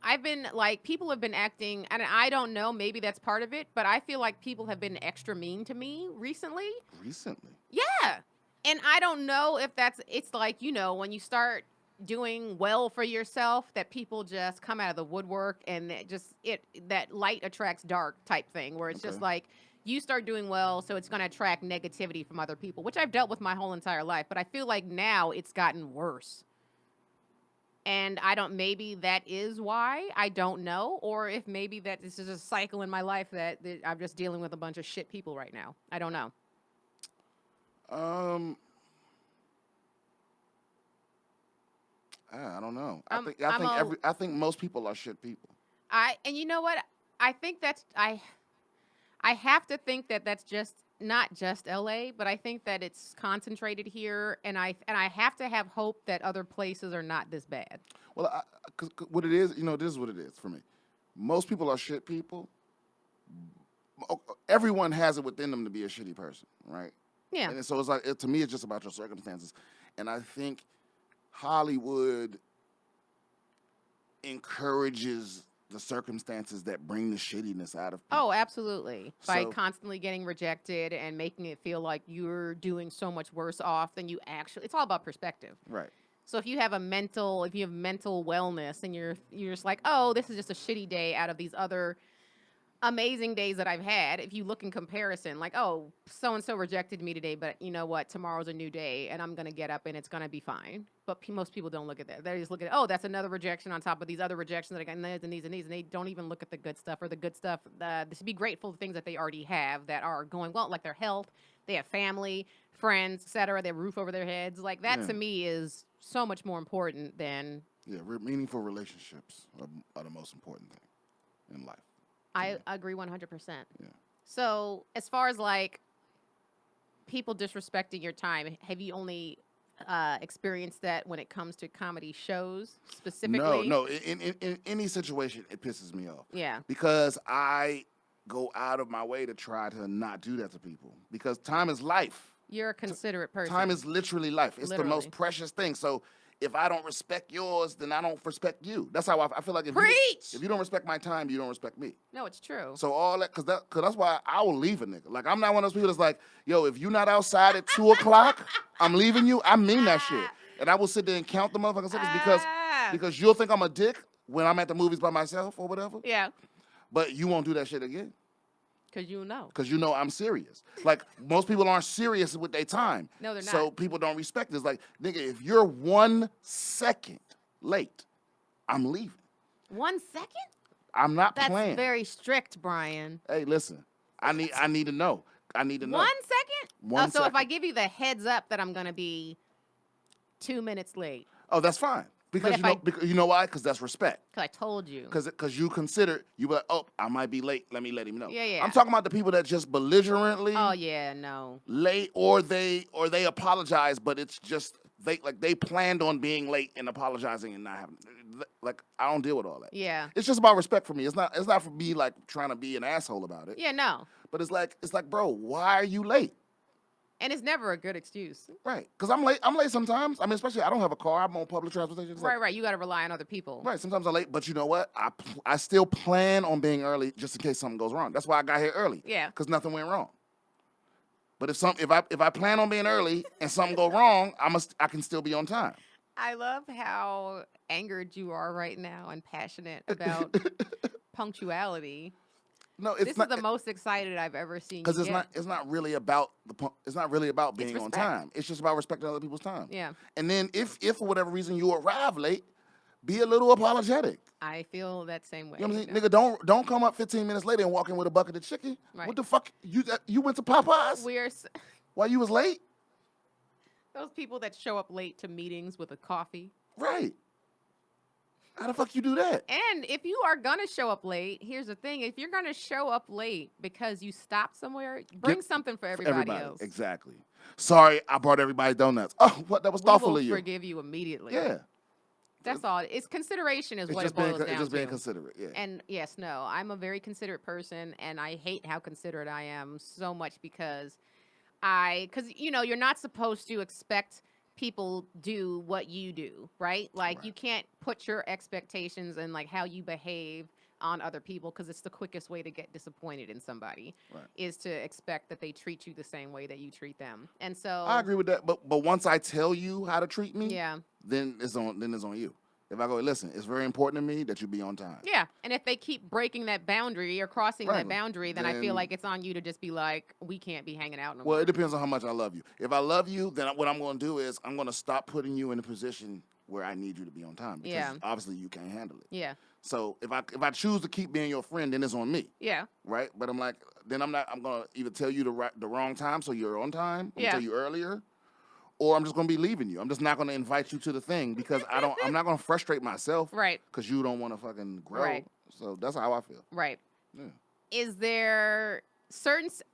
I've been like, people have been acting, and I don't know, maybe that's part of it, but I feel like people have been extra mean to me recently. Recently? Yeah. And I don't know if it's like, you know, when you start doing well for yourself, that people just come out of the woodwork, and that light attracts dark type thing, where it's just like, you start doing well, so it's going to attract negativity from other people, which I've dealt with my whole entire life. But I feel like now it's gotten worse. And maybe that is why, I don't know. Or if maybe that this is a cycle in my life that I'm just dealing with a bunch of shit people right now. I don't know. I don't know. I think most people are shit people. And you know what? I think I have to think that that's just not just LA, but I think that it's concentrated here, and I have to have hope that other places are not this bad. Well, cause what it is, you know, this is what it is for me. Most people are shit people. Everyone has it within them to be a shitty person, right? Yeah. And so it's like, to me, it's just about your circumstances. And I think Hollywood encourages the circumstances that bring the shittiness out of people. Oh, absolutely. By constantly getting rejected and making it feel like you're doing so much worse off than you actually. It's all about perspective. Right. So if you have mental wellness, and you're just like, oh, this is just a shitty day out of these other amazing days that I've had. If you look in comparison, like, oh, so-and-so rejected me today, but you know what? Tomorrow's a new day, and I'm going to get up, and it's going to be fine. But most people don't look at that. They just look at, oh, that's another rejection on top of these other rejections that I got, and these, and they don't even look at the good stuff, or the good stuff. Just be grateful for things that they already have that are going well, like their health. They have family, friends, etc. They have a roof over their heads. Like, that to me is so much more important than... Yeah, meaningful relationships are the most important thing in life. I agree 100%. Yeah. So, as far as like people disrespecting your time, have you only experienced that when it comes to comedy shows specifically? No. In any situation, it pisses me off. Yeah. Because I go out of my way to try to not do that to people. Because time is life. You're a considerate person. Time is literally life. It's the most precious thing. So if I don't respect yours, then I don't respect you. That's how I feel like. If you don't respect my time, you don't respect me. No, it's true. So all that, cause that's why I will leave a nigga. Like, I'm not one of those people that's like, yo, if you're not outside at 2 o'clock, I'm leaving you. I mean that shit. And I will sit there and count the motherfucking seconds because you'll think I'm a dick when I'm at the movies by myself or whatever. Yeah. But you won't do that shit again. Because you know. Because you know I'm serious. Like, most people aren't serious with their time. No, they're not. So people don't respect it. It's like, nigga, if you're 1 second late, I'm leaving. 1 second? I'm not playing. That's very strict, Brian. Hey, listen. I need to know. I need to know. 1 second? 1 so second. If I give you the heads up that I'm going to be 2 minutes late. Oh, that's fine. Because you know why? Because that's respect. Because I told you. Because you consider, I might be late. Let me let him know. Yeah. I'm talking about the people that just belligerently. Oh yeah, no. Late, or they apologize, but it's just they planned on being late and apologizing and not having. Like, I don't deal with all that. Yeah. It's just about respect for me. It's not for me like trying to be an asshole about it. Yeah, no. But it's like, bro, why are you late? And it's never a good excuse. Right. Because I'm late sometimes. I mean, especially I don't have a car. I'm on public transportation. Right. You got to rely on other people. Right. Sometimes I'm late. But you know what? I still plan on being early just in case something goes wrong. That's why I got here early. Yeah. Because nothing went wrong. But if I plan on being early and something go wrong, I can still be on time. I love how angered you are right now and passionate about punctuality. No, it's this not. Is the most excited I've ever seen. Because it's not really about it's not really about being on time. It's just about respecting other people's time. Yeah. And then if for whatever reason you arrive late, be a little apologetic. I feel that same way. You know what I'm saying? Nigga, don't come up 15 minutes later and walk in with a bucket of chicken. Right. What the fuck? You went to Popeyes? Why you was late? Those people that show up late to meetings with a coffee. Right. How the fuck you do that? And if you are going to show up late, here's the thing. If you're going to show up late because you stopped somewhere, bring something for everybody else. Exactly. Sorry, I brought everybody donuts. Oh, what? That was thoughtful of you. We will forgive you immediately. Yeah. That's all. It's consideration is what it boils down to. It's just being considerate, yeah. And yes, no, I'm a very considerate person, and I hate how considerate I am so much because you're not supposed to expect people do what you do, right? Like you can't put your expectations and like how you behave on other people because it's the quickest way to get disappointed in somebody is to expect that they treat you the same way that you treat them. And so I agree with that, but once I tell you how to treat me, yeah, then it's on you. If I go, listen, it's very important to me that you be on time. Yeah, and if they keep breaking that boundary or crossing that boundary, then I feel like it's on you to just be like, we can't be hanging out no more. Well, it depends on how much I love you. If I love you, then what I'm going to do is I'm going to stop putting you in a position where I need you to be on time because obviously you can't handle it. Yeah. So if I choose to keep being your friend, then it's on me. Yeah. Right? But I'm like, then I'm going to either tell you the wrong time so you're on time, or tell you earlier, or I'm just going to be leaving you. I'm just not going to invite you to the thing because I'm not going to frustrate myself. Right. Because you don't want to fucking grow. Right. So that's how I feel. Right. Yeah. Is there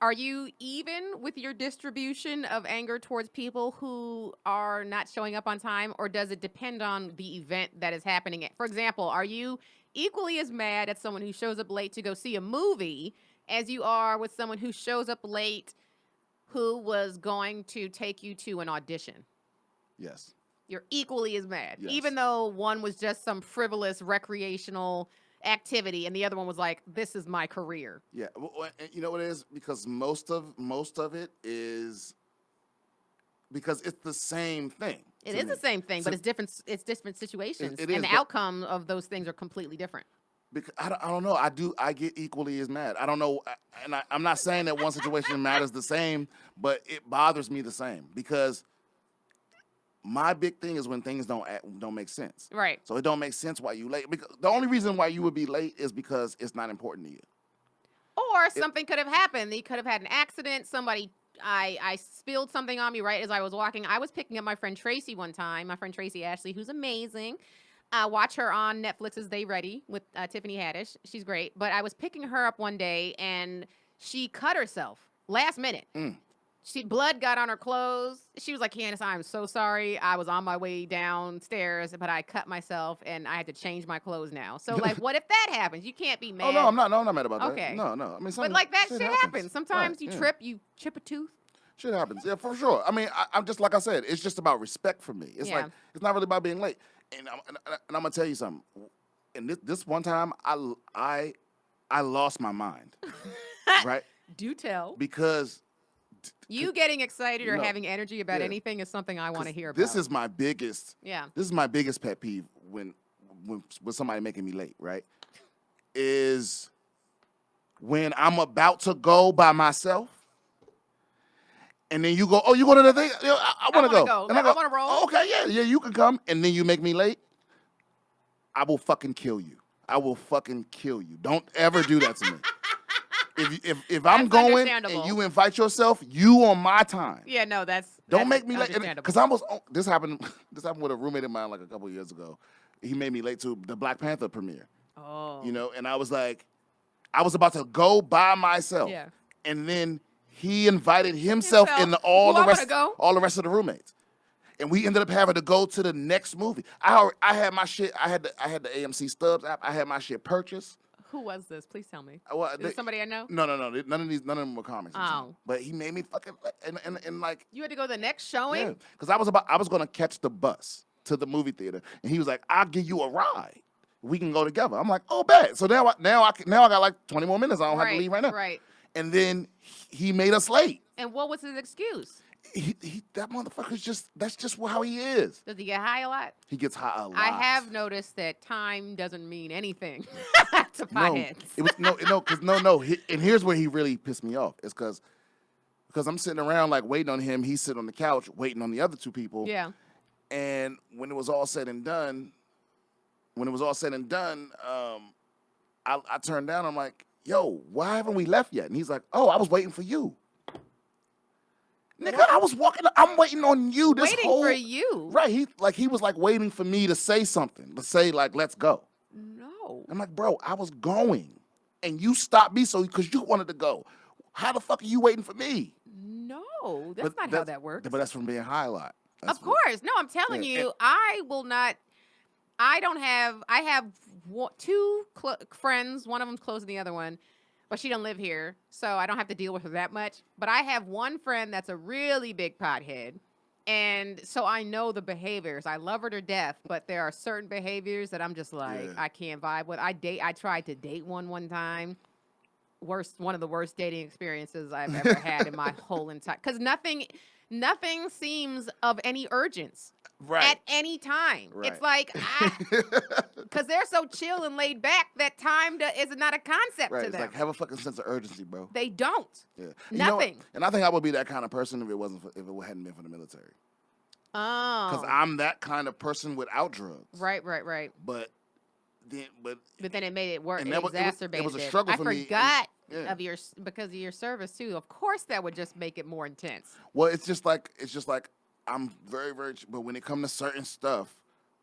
are you even with your distribution of anger towards people who are not showing up on time, or does it depend on the event that is happening? For example, are you equally as mad at someone who shows up late to go see a movie as you are with someone who shows up late who was going to take you to an audition? Yes. You're equally as mad, even though one was just some frivolous recreational activity and the other one was like, this is my career. Yeah. Well, you know what it is? Because most of it is because it's the same thing. It is the same thing, but it's different situations. And the outcome of those things are completely different. Because I don't know. I get equally as mad. I don't know. And I'm not saying that one situation matters the same, but it bothers me the same because my big thing is when things don't make sense. Right. So it don't make sense why you late. Because the only reason why you would be late is because it's not important to you. Or something could have happened. You could have had an accident. Somebody, I spilled something on me right as I was walking. I was picking up my friend Tracy one time. My friend Tracy Ashley, who's amazing. Watch her on Netflix's They Ready with Tiffany Haddish. She's great. But I was picking her up one day, and she cut herself last minute. Blood got on her clothes. She was like, Candice, I'm so sorry. I was on my way downstairs, but I cut myself, and I had to change my clothes now. So, like, what if that happens? You can't be mad. Oh, no, I'm not mad about that. Okay. No. I mean, but, like, that shit happens. Sometimes you trip, you chip a tooth. Shit happens. Yeah, for sure. I mean, I'm just, like I said, it's just about respect for me. It's like, it's not really about being late. And I'm going to tell you something. And this one time, I lost my mind. Right? Do tell. Because you getting excited or having energy about anything is something I want to hear about. This is my biggest. Yeah. This is my biggest pet peeve when somebody making me late, right? Is when I'm about to go by myself, and then you go, oh, you going to the thing? I want to go. And I want to roll. Oh, okay, yeah, you can come, and then you make me late. I will fucking kill you. I will fucking kill you. Don't ever do that to me. If I'm going and you invite yourself, you on my time. Yeah, no, don't make me late. Because this happened with a roommate of mine like a couple years ago. He made me late to the Black Panther premiere. Oh. You know, and I was like, I was about to go by myself. Yeah. And then he invited himself into all the rest of the roommates. And we ended up having to go to the next movie. I had my shit. I had the AMC Stubs app. I had my shit purchased. Who was this? Please tell me. Is it somebody I know? No. None of them were comics. Oh. But he made me fucking and like. You had to go to the next showing? Yeah. Because I was gonna catch the bus to the movie theater, and he was like, "I'll give you a ride. We can go together." I'm like, "Oh, bet." So now I got like 20 more minutes. I don't have to leave right now. Right. And then he made us late. And what was his excuse? that motherfucker's that's just how he is. Does he get high a lot? He gets high a lot. I have noticed that time doesn't mean anything to potheads. And here's where he really pissed me off. It's because I'm sitting around like waiting on him. He's sitting on the couch waiting on the other two people. Yeah. And when it was all said and done, I turned down. I'm like, yo, why haven't we left yet? And he's like, oh, I was waiting for you. Nigga, I'm waiting on you waiting for you. Right. He was like waiting for me to say something. To say like, let's go. No. I'm like, bro, I was going. And you stopped me because you wanted to go. How the fuck are you waiting for me? No, that's not how that works. But that's from being high a lot. Of course. No, I'm telling you, I will not. I have two friends. One of them's closer than the other one, but she don't live here, so I don't have to deal with her that much. But I have one friend that's a really big pothead, and so I know the behaviors. I love her to death, but there are certain behaviors that I'm just like, I can't vibe with. I tried to date one time. One of the worst dating experiences I've ever had in my whole entire. Because nothing seems of any urgency. Right. At any time. Right. It's like, because they're so chill and laid back that time is not a concept to them. It's like, have a fucking sense of urgency, bro. They don't. Yeah. Nothing. And I think I would be that kind of person if it hadn't been for the military. Oh. Because I'm that kind of person without drugs. Right. But then it made it worse. It exacerbated. It was a struggle for me. I forgot because of your service too. Of course, that would just make it more intense. Well, it's just like I'm very, very. But when it comes to certain stuff,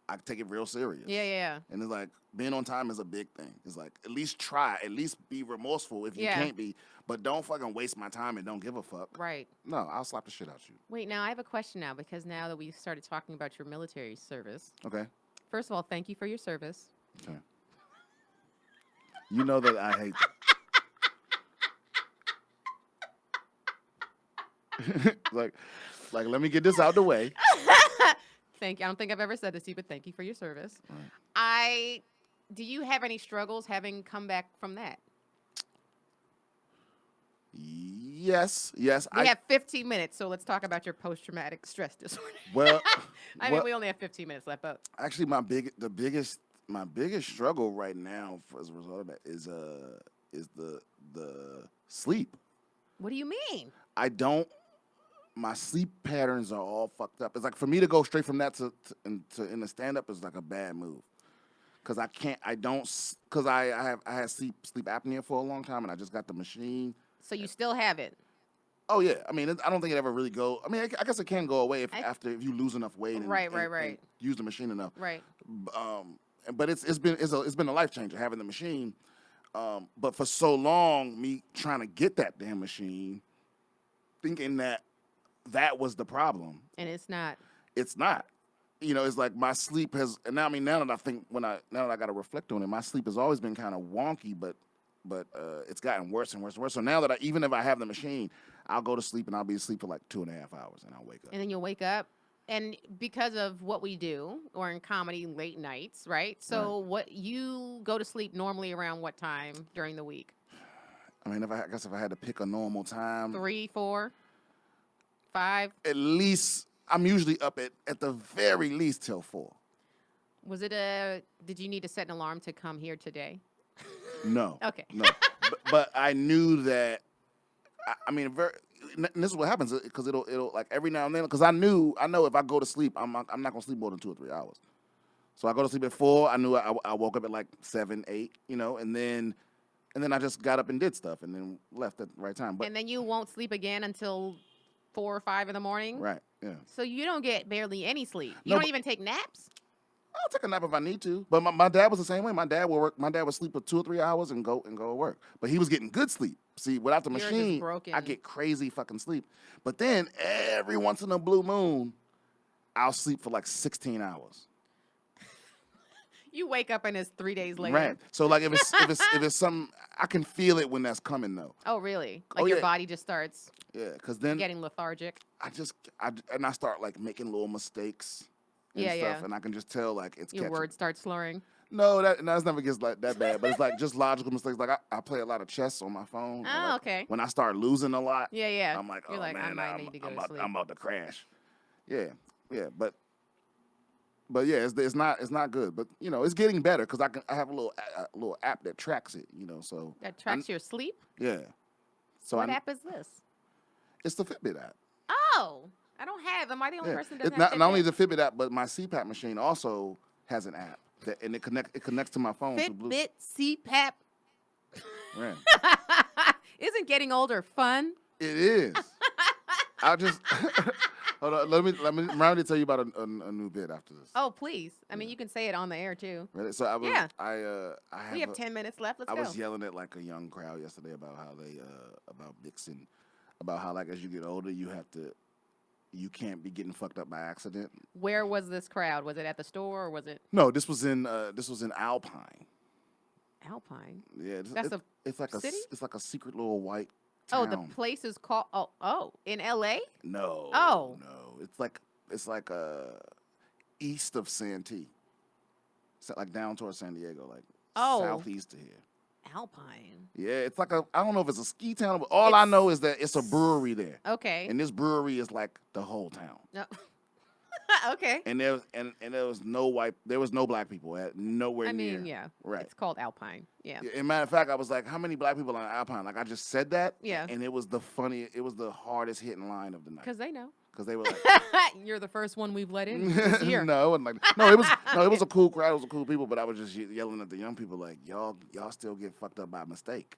I take it real serious. Yeah. And it's like being on time is a big thing. It's like at least try, at least be remorseful if you can't be, but don't fucking waste my time and don't give a fuck. Right. No, I'll slap the shit out you. Wait, now I have a question now because now that we've started talking about your military service. Okay. First of all, thank you for your service. Okay. You know that I hate. like, let me get this out the way. Thank you. I don't think I've ever said this to you, but thank you for your service. Right. Do you have any struggles having come back from that? Yes. We have 15 minutes, so let's talk about your post-traumatic stress disorder. Well, mean, we only have 15 minutes left, but actually, my biggest struggle right now as a result of that is the sleep. What do you mean? My sleep patterns are all fucked up. It's like for me to go straight from that to in the stand up is like a bad move. Cause I had sleep apnea for a long time and I just got the machine. So you still have it? Oh yeah. I mean, I don't think it ever really go. I mean, I guess it can go away if you lose enough weight. And, right. And use the machine enough. Right. But it's been a life changer having the machine. But for so long, me trying to get that damn machine, thinking that was the problem. And it's not. It's not. You know, it's like my sleep has, and now that I think now that I got to reflect on it, my sleep has always been kind of wonky, but it's gotten worse and worse and worse. So now that even if I have the machine, I'll go to sleep and I'll be asleep for like 2.5 hours and I'll wake up. And then you'll wake up. And because of what we do, or in comedy, late nights, right? So what you go to sleep normally around what time during the week? I mean, I guess if I had to pick a normal time. 3, 4, 5? At least, I'm usually up at the very least till 4. Was it did you need to set an alarm to come here today? No. Okay. No. but I knew that, and this is what happens because it'll like every now and then because I know if I go to sleep I'm not gonna sleep more than 2 or 3 hours. So I go to sleep at 4. I knew I woke up at like 7, 8, and then I just got up and did stuff and then left at the right time. But and then you won't sleep again until 4 or 5 in the morning. Right. Yeah. So you don't get barely any sleep. You don't even take naps. I'll take a nap if I need to. But my dad was the same way. My dad would work. My dad would sleep for 2 or 3 hours and go to work. But he was getting good sleep. See, without the machine, I get crazy fucking sleep. But then every once in a blue moon, I'll sleep for like 16 hours. You wake up and it's 3 days later. Right. So like if it's something, I can feel it when that's coming though. Oh really? Like your body just starts. Yeah, because then getting lethargic. I start like making little mistakes. And stuff, and I can just tell like it's your words start slurring. No, that's never gets like that bad. But it's like just logical mistakes. Like I play a lot of chess on my phone. Oh, like, okay. When I start losing a lot, Yeah. I'm like, You're like, man, I might need to go to sleep. I'm about to crash. Yeah. But yeah, it's not good. But it's getting better because I have a little app that tracks it. So that tracks your sleep. Yeah. So what app is this? It's the Fitbit app. Oh, I don't have. Am I the only person that doesn't have not only the Fitbit app, but my CPAP machine also has an app and it connects to my phone. Fitbit CPAP. Right. Isn't getting older fun? It is. I just hold on. Let me round to tell you about a new bit after this. Oh, please. I mean, you can say it on the air too. Really? So we have 10 minutes left. Let's go. I was yelling at like a young crowd yesterday about how they about Dixon, about how like as you get older you can't be getting fucked up by accident. Where was this crowd? Was it at the store or was it? No, this was in Alpine. Alpine. Yeah, it's like city? It's like a secret little white town. Oh, the place is called in LA? No. Oh. No. It's like east of Santee. It's like down towards San Diego, like southeast of here. Alpine. Yeah, it's like I don't know if it's a ski town, but I know is that it's a brewery there. Okay. And this brewery is like the whole town. No. Okay. And there was no black people nowhere near. I mean, yeah. Right. It's called Alpine. Yeah. As a matter of fact, I was like, how many black people on Alpine? Like I just said that. Yeah. And it was the hardest hitting line of the night. Because they know. Because they were like, "You're the first one we've let in this year." No, it wasn't like no. It was a cool crowd. It was a cool people, but I was just yelling at the young people like, "Y'all still get fucked up by mistake."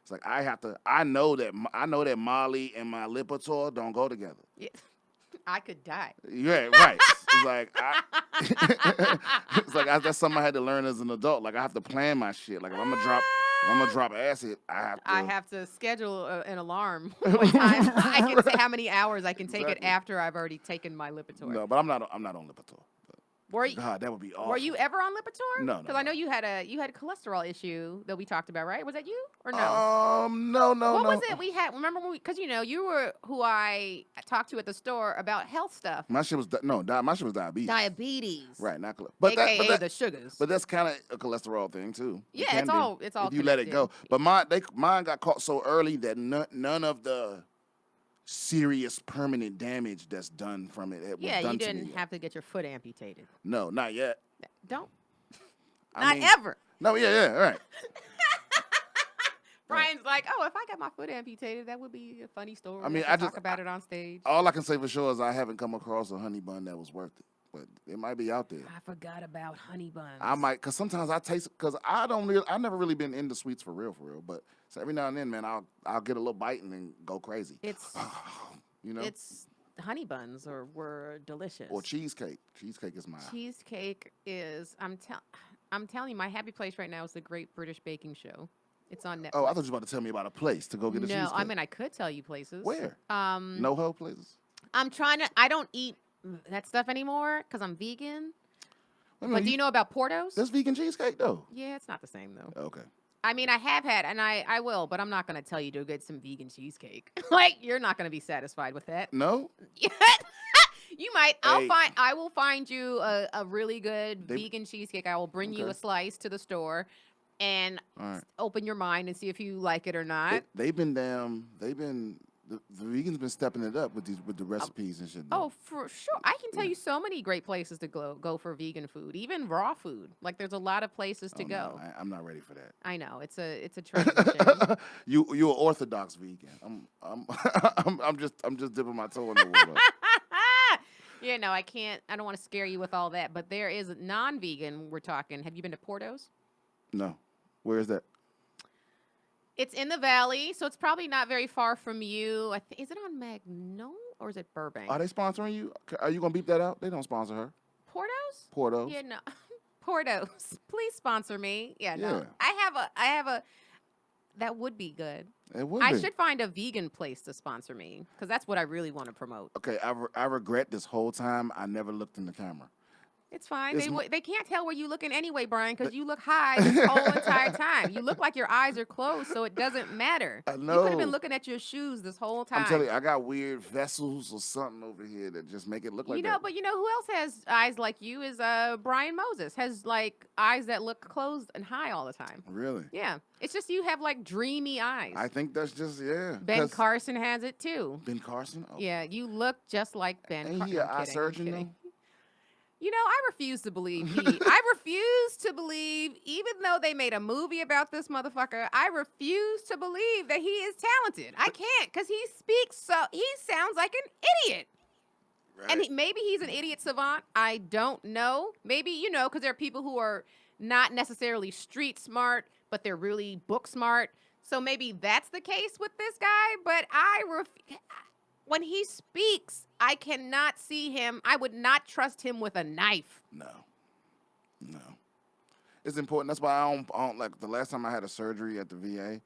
It's like I know that Molly and my Lipitor don't go together. Yeah. I could die. Yeah, right. It's like that's something I had to learn as an adult. Like I have to plan my shit. Like if I'm gonna drop acid, I have to schedule an alarm. What time I can say how many hours I can take it after I've already taken my Lipitor. No, but I'm not on Lipitor. God, that would be awful. Were you ever on Lipitor? No. Because I know you had a cholesterol issue that we talked about, right? Was that you or no? No. What was it we had? Remember when because you were who I talked to at the store about health stuff. My shit was diabetes. Diabetes. Right, not AKA the sugars. But that's kind of a cholesterol thing too. Yeah, it's all. If you let it go. But mine got caught so early that none of the serious permanent damage that's done from it. Yeah, you didn't have to get your foot amputated. No, not yet. Don't. Not ever. No, yeah, all right. Brian's like, if I got my foot amputated, that would be a funny story. I mean, I talk about it on stage. All I can say for sure is I haven't come across a honey bun that was worth it, but it might be out there. I forgot about honey buns. I might, because sometimes I taste it, because I've never really been into sweets for real, but so every now and then, man, I'll get a little bite and then go crazy. It's, it's honey buns were delicious. Or cheesecake. Cheesecake is mine. Cheesecake is, I'm telling you, my happy place right now is the Great British Baking Show. It's on Netflix. Oh, I thought you were about to tell me about a place to go get a cheesecake. No, I mean, I could tell you places. Where? No-ho places? I don't eat that stuff anymore because I'm vegan. But do you know about Porto's? That's vegan cheesecake, though. Yeah, it's not the same, though. Okay. I mean, I have had, and I will, but I'm not going to tell you to get some vegan cheesecake. Like, you're not going to be satisfied with that. No? You might. I will find you a really good vegan cheesecake. I will bring you a slice to the store and open your mind and see if you like it or not. The vegans been stepping it up with the recipes and shit. Oh, for sure. I can tell you so many great places to go for vegan food, even raw food. Like there's a lot of places to go. No, I'm not ready for that. I know it's a transition. You're an orthodox vegan. I'm just dipping my toe in the water. Yeah, no, I can't. I don't want to scare you with all that, but there is non-vegan. We're talking. Have you been to Porto's? No. Where is that? It's in the Valley, so it's probably not very far from you. Is it on Magnolia or is it Burbank? Are they sponsoring you? Are you gonna beep that out? They don't sponsor her. Porto's? Yeah, no. Porto's. Please sponsor me. Yeah, no. Yeah. I have a. That would be good. It would. I should find a vegan place to sponsor me because that's what I really want to promote. Okay, I regret this whole time I never looked in the camera. It's fine. They can't tell where you're looking anyway, Brian, because you look high this whole entire time. You look like your eyes are closed, so it doesn't matter. I know. You could have been looking at your shoes this whole time. I'm telling you, I got weird vessels or something over here that just make it look like that. But you know who else has eyes like you is Brian Moses. Has like eyes that look closed and high all the time. Really? Yeah. It's just you have like dreamy eyes. I think that's just, Ben Carson has it too. Ben Carson? Oh. Yeah, you look just like Ben Carson. Ain't he an eye surgeon though? You know, I refuse to believe I refuse to believe, even though they made a movie about this motherfucker, I refuse to believe that he is talented. I can't, because he sounds like an idiot. Right. And maybe he's an idiot savant. I don't know. Maybe, because there are people who are not necessarily street smart, but they're really book smart. So maybe that's the case with this guy. But when he speaks, I cannot see him. I would not trust him with a knife. No. It's important. That's why I don't like the last time I had a surgery at the VA,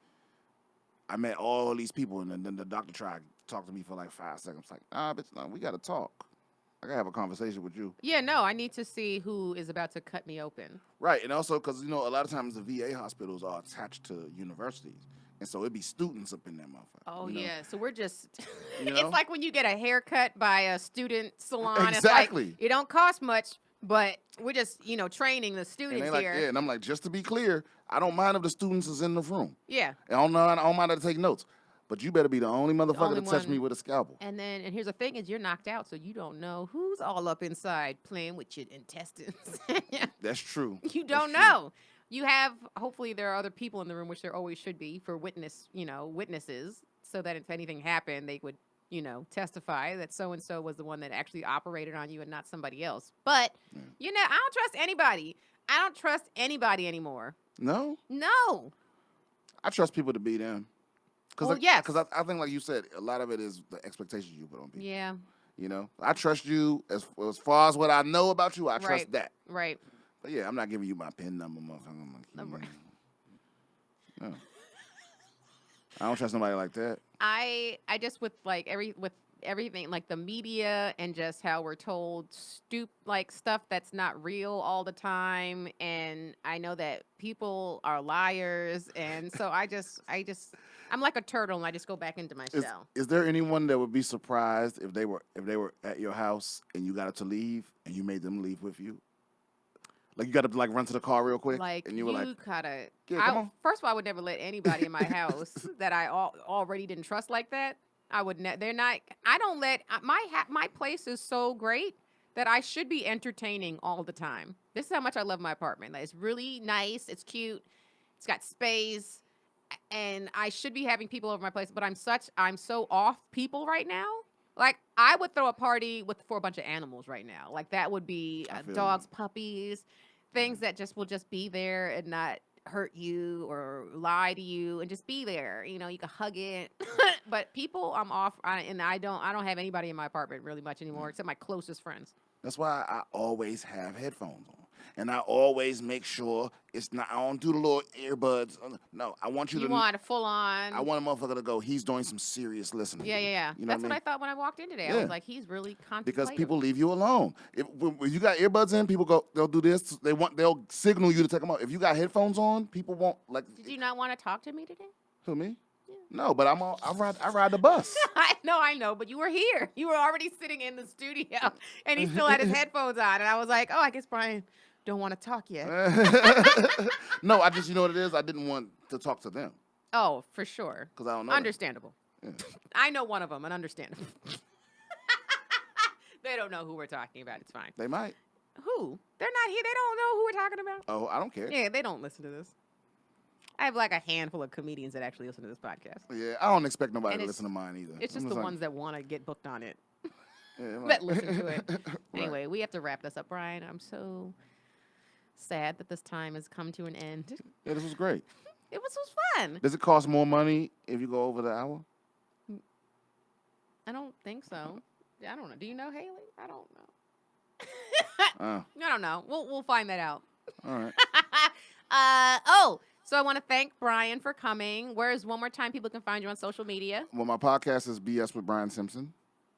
I met all these people, and then the doctor tried to talk to me for like 5 seconds. Like, bitch, no, we got to talk. I got to have a conversation with you. Yeah, no, I need to see who is about to cut me open. Right, and also because, a lot of times the VA hospitals are attached to universities. And so it'd be students up in that motherfucker. Oh, yeah. So we're just, it's like when you get a haircut by a student salon. Exactly. It's like, it don't cost much, but we're just, training the students here. Yeah, and I'm like, just to be clear, I don't mind if the students is in the room. Yeah. I don't mind to take notes. But you better be the only motherfucker to touch me with a scalpel. And here's the thing is you're knocked out, so you don't know who's all up inside playing with your intestines. That's true. You don't know. You have, hopefully there are other people in the room, which there always should be, for witnesses, so that if anything happened, they would, testify that so-and-so was the one that actually operated on you and not somebody else. But, I don't trust anybody. I don't trust anybody anymore. No? No. I trust people to be them. Yes. Because I think, like you said, a lot of it is the expectations you put on people. Yeah. I trust you as far as what I know about you. I trust that. Right. But yeah, I'm not giving you my PIN number, motherfucker. No. I don't trust nobody like that. I just with everything, like the media and just how we're told stuff that's not real all the time, and I know that people are liars, and so I'm like a turtle and I just go back into my shell. Is there anyone that would be surprised if they were at your house and you got to leave and you made them leave with you? Like, you got to, run to the car real quick? Like, and you were like, gotta... come on. First of all, I would never let anybody in my house that I already didn't trust like that. I would they're not... I don't let... My place is so great that I should be entertaining all the time. This is how much I love my apartment. Like, it's really nice. It's cute. It's got space. And I should be having people over my place, but I'm so off people right now. Like, I would throw a party for a bunch of animals right now. Like, that would be dogs, puppies, things that will just be there and not hurt you or lie to you and just be there. You can hug it. But people, I'm off, and I don't have anybody in my apartment really much anymore except my closest friends. That's why I always have headphones on. And I always make sure it's not, I don't do the little earbuds. No, I want you to. You want a full on. I want a motherfucker to go, he's doing some serious listening. Yeah. That's what I thought when I walked in today. I was like, he's really contemplative. Because people leave you alone. When you got earbuds in, people they'll do this. They'll signal you to take them out. If you got headphones on, people won't like. Did you not want to talk to me today? Who, me? Yeah. No, but I ride the bus. I know, but you were here. You were already sitting in the studio, and he still had his headphones on, and I was like, I guess Brian don't want to talk yet. No, I just, you know what it is? I didn't want to talk to them. Oh, for sure. Because I don't know. Understandable. Yeah. I know one of them, and understandable. They don't know who we're talking about. It's fine. They might. Who? They're not here. They don't know who we're talking about. Oh, I don't care. Yeah, they don't listen to this. I have like a handful of comedians that actually listen to this podcast. Yeah, I don't expect nobody to listen to mine either. It's just the ones that want to get booked on it. Yeah, that listen to it. Anyway, we have to wrap this up, Brian. I'm so sad that this time has come to an end. Yeah, this was great. It was fun. Does it cost more money if you go over the hour? I don't think so. I don't know. Do you know, Haley? I don't know. I don't know. We'll find that out. All right. So I want to thank Brian for coming. Where's one more time people can find you on social media? Well, my podcast is BS with Brian Simpson.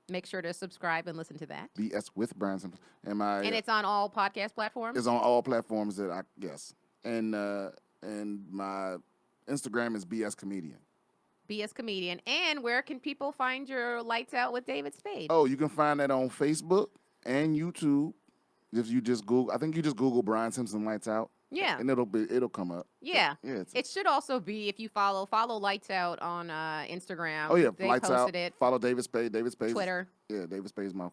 Make sure to subscribe and listen to that. BS with Brian Simpson. And it's on all podcast platforms? It's on all platforms that yes. And my Instagram is BS Comedian. BS Comedian. And where can people find your Lights Out with David Spade? Oh, you can find that on Facebook and YouTube. If you just Google, I think you just Google Brian Simpson Lights Out. Yeah. And it'll come up. Yeah. It should also be, if you follow Lights Out on Instagram. Oh, yeah. They Lights posted Out. It. Follow David Spade. David Spade. Twitter. Yeah, David Spade's my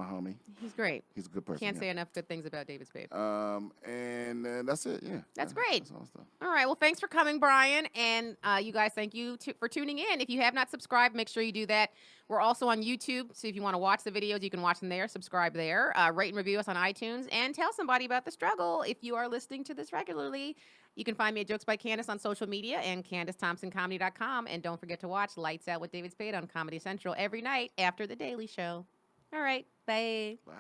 homie. He's great. He's a good person. Can't say enough good things about David Spade. And that's it. Yeah. That's great. That's all stuff. All right. Well, thanks for coming, Brian. And you guys, thank you for tuning in. If you have not subscribed, make sure you do that. We're also on YouTube, so if you want to watch the videos, you can watch them there. Subscribe there. Rate and review us on iTunes, and tell somebody about the struggle. If you are listening to this regularly, you can find me at Jokes by Candice on social media and CandiceThompsonComedy.com. And don't forget to watch Lights Out with David Spade on Comedy Central every night after The Daily Show. All right. Bye. Bye.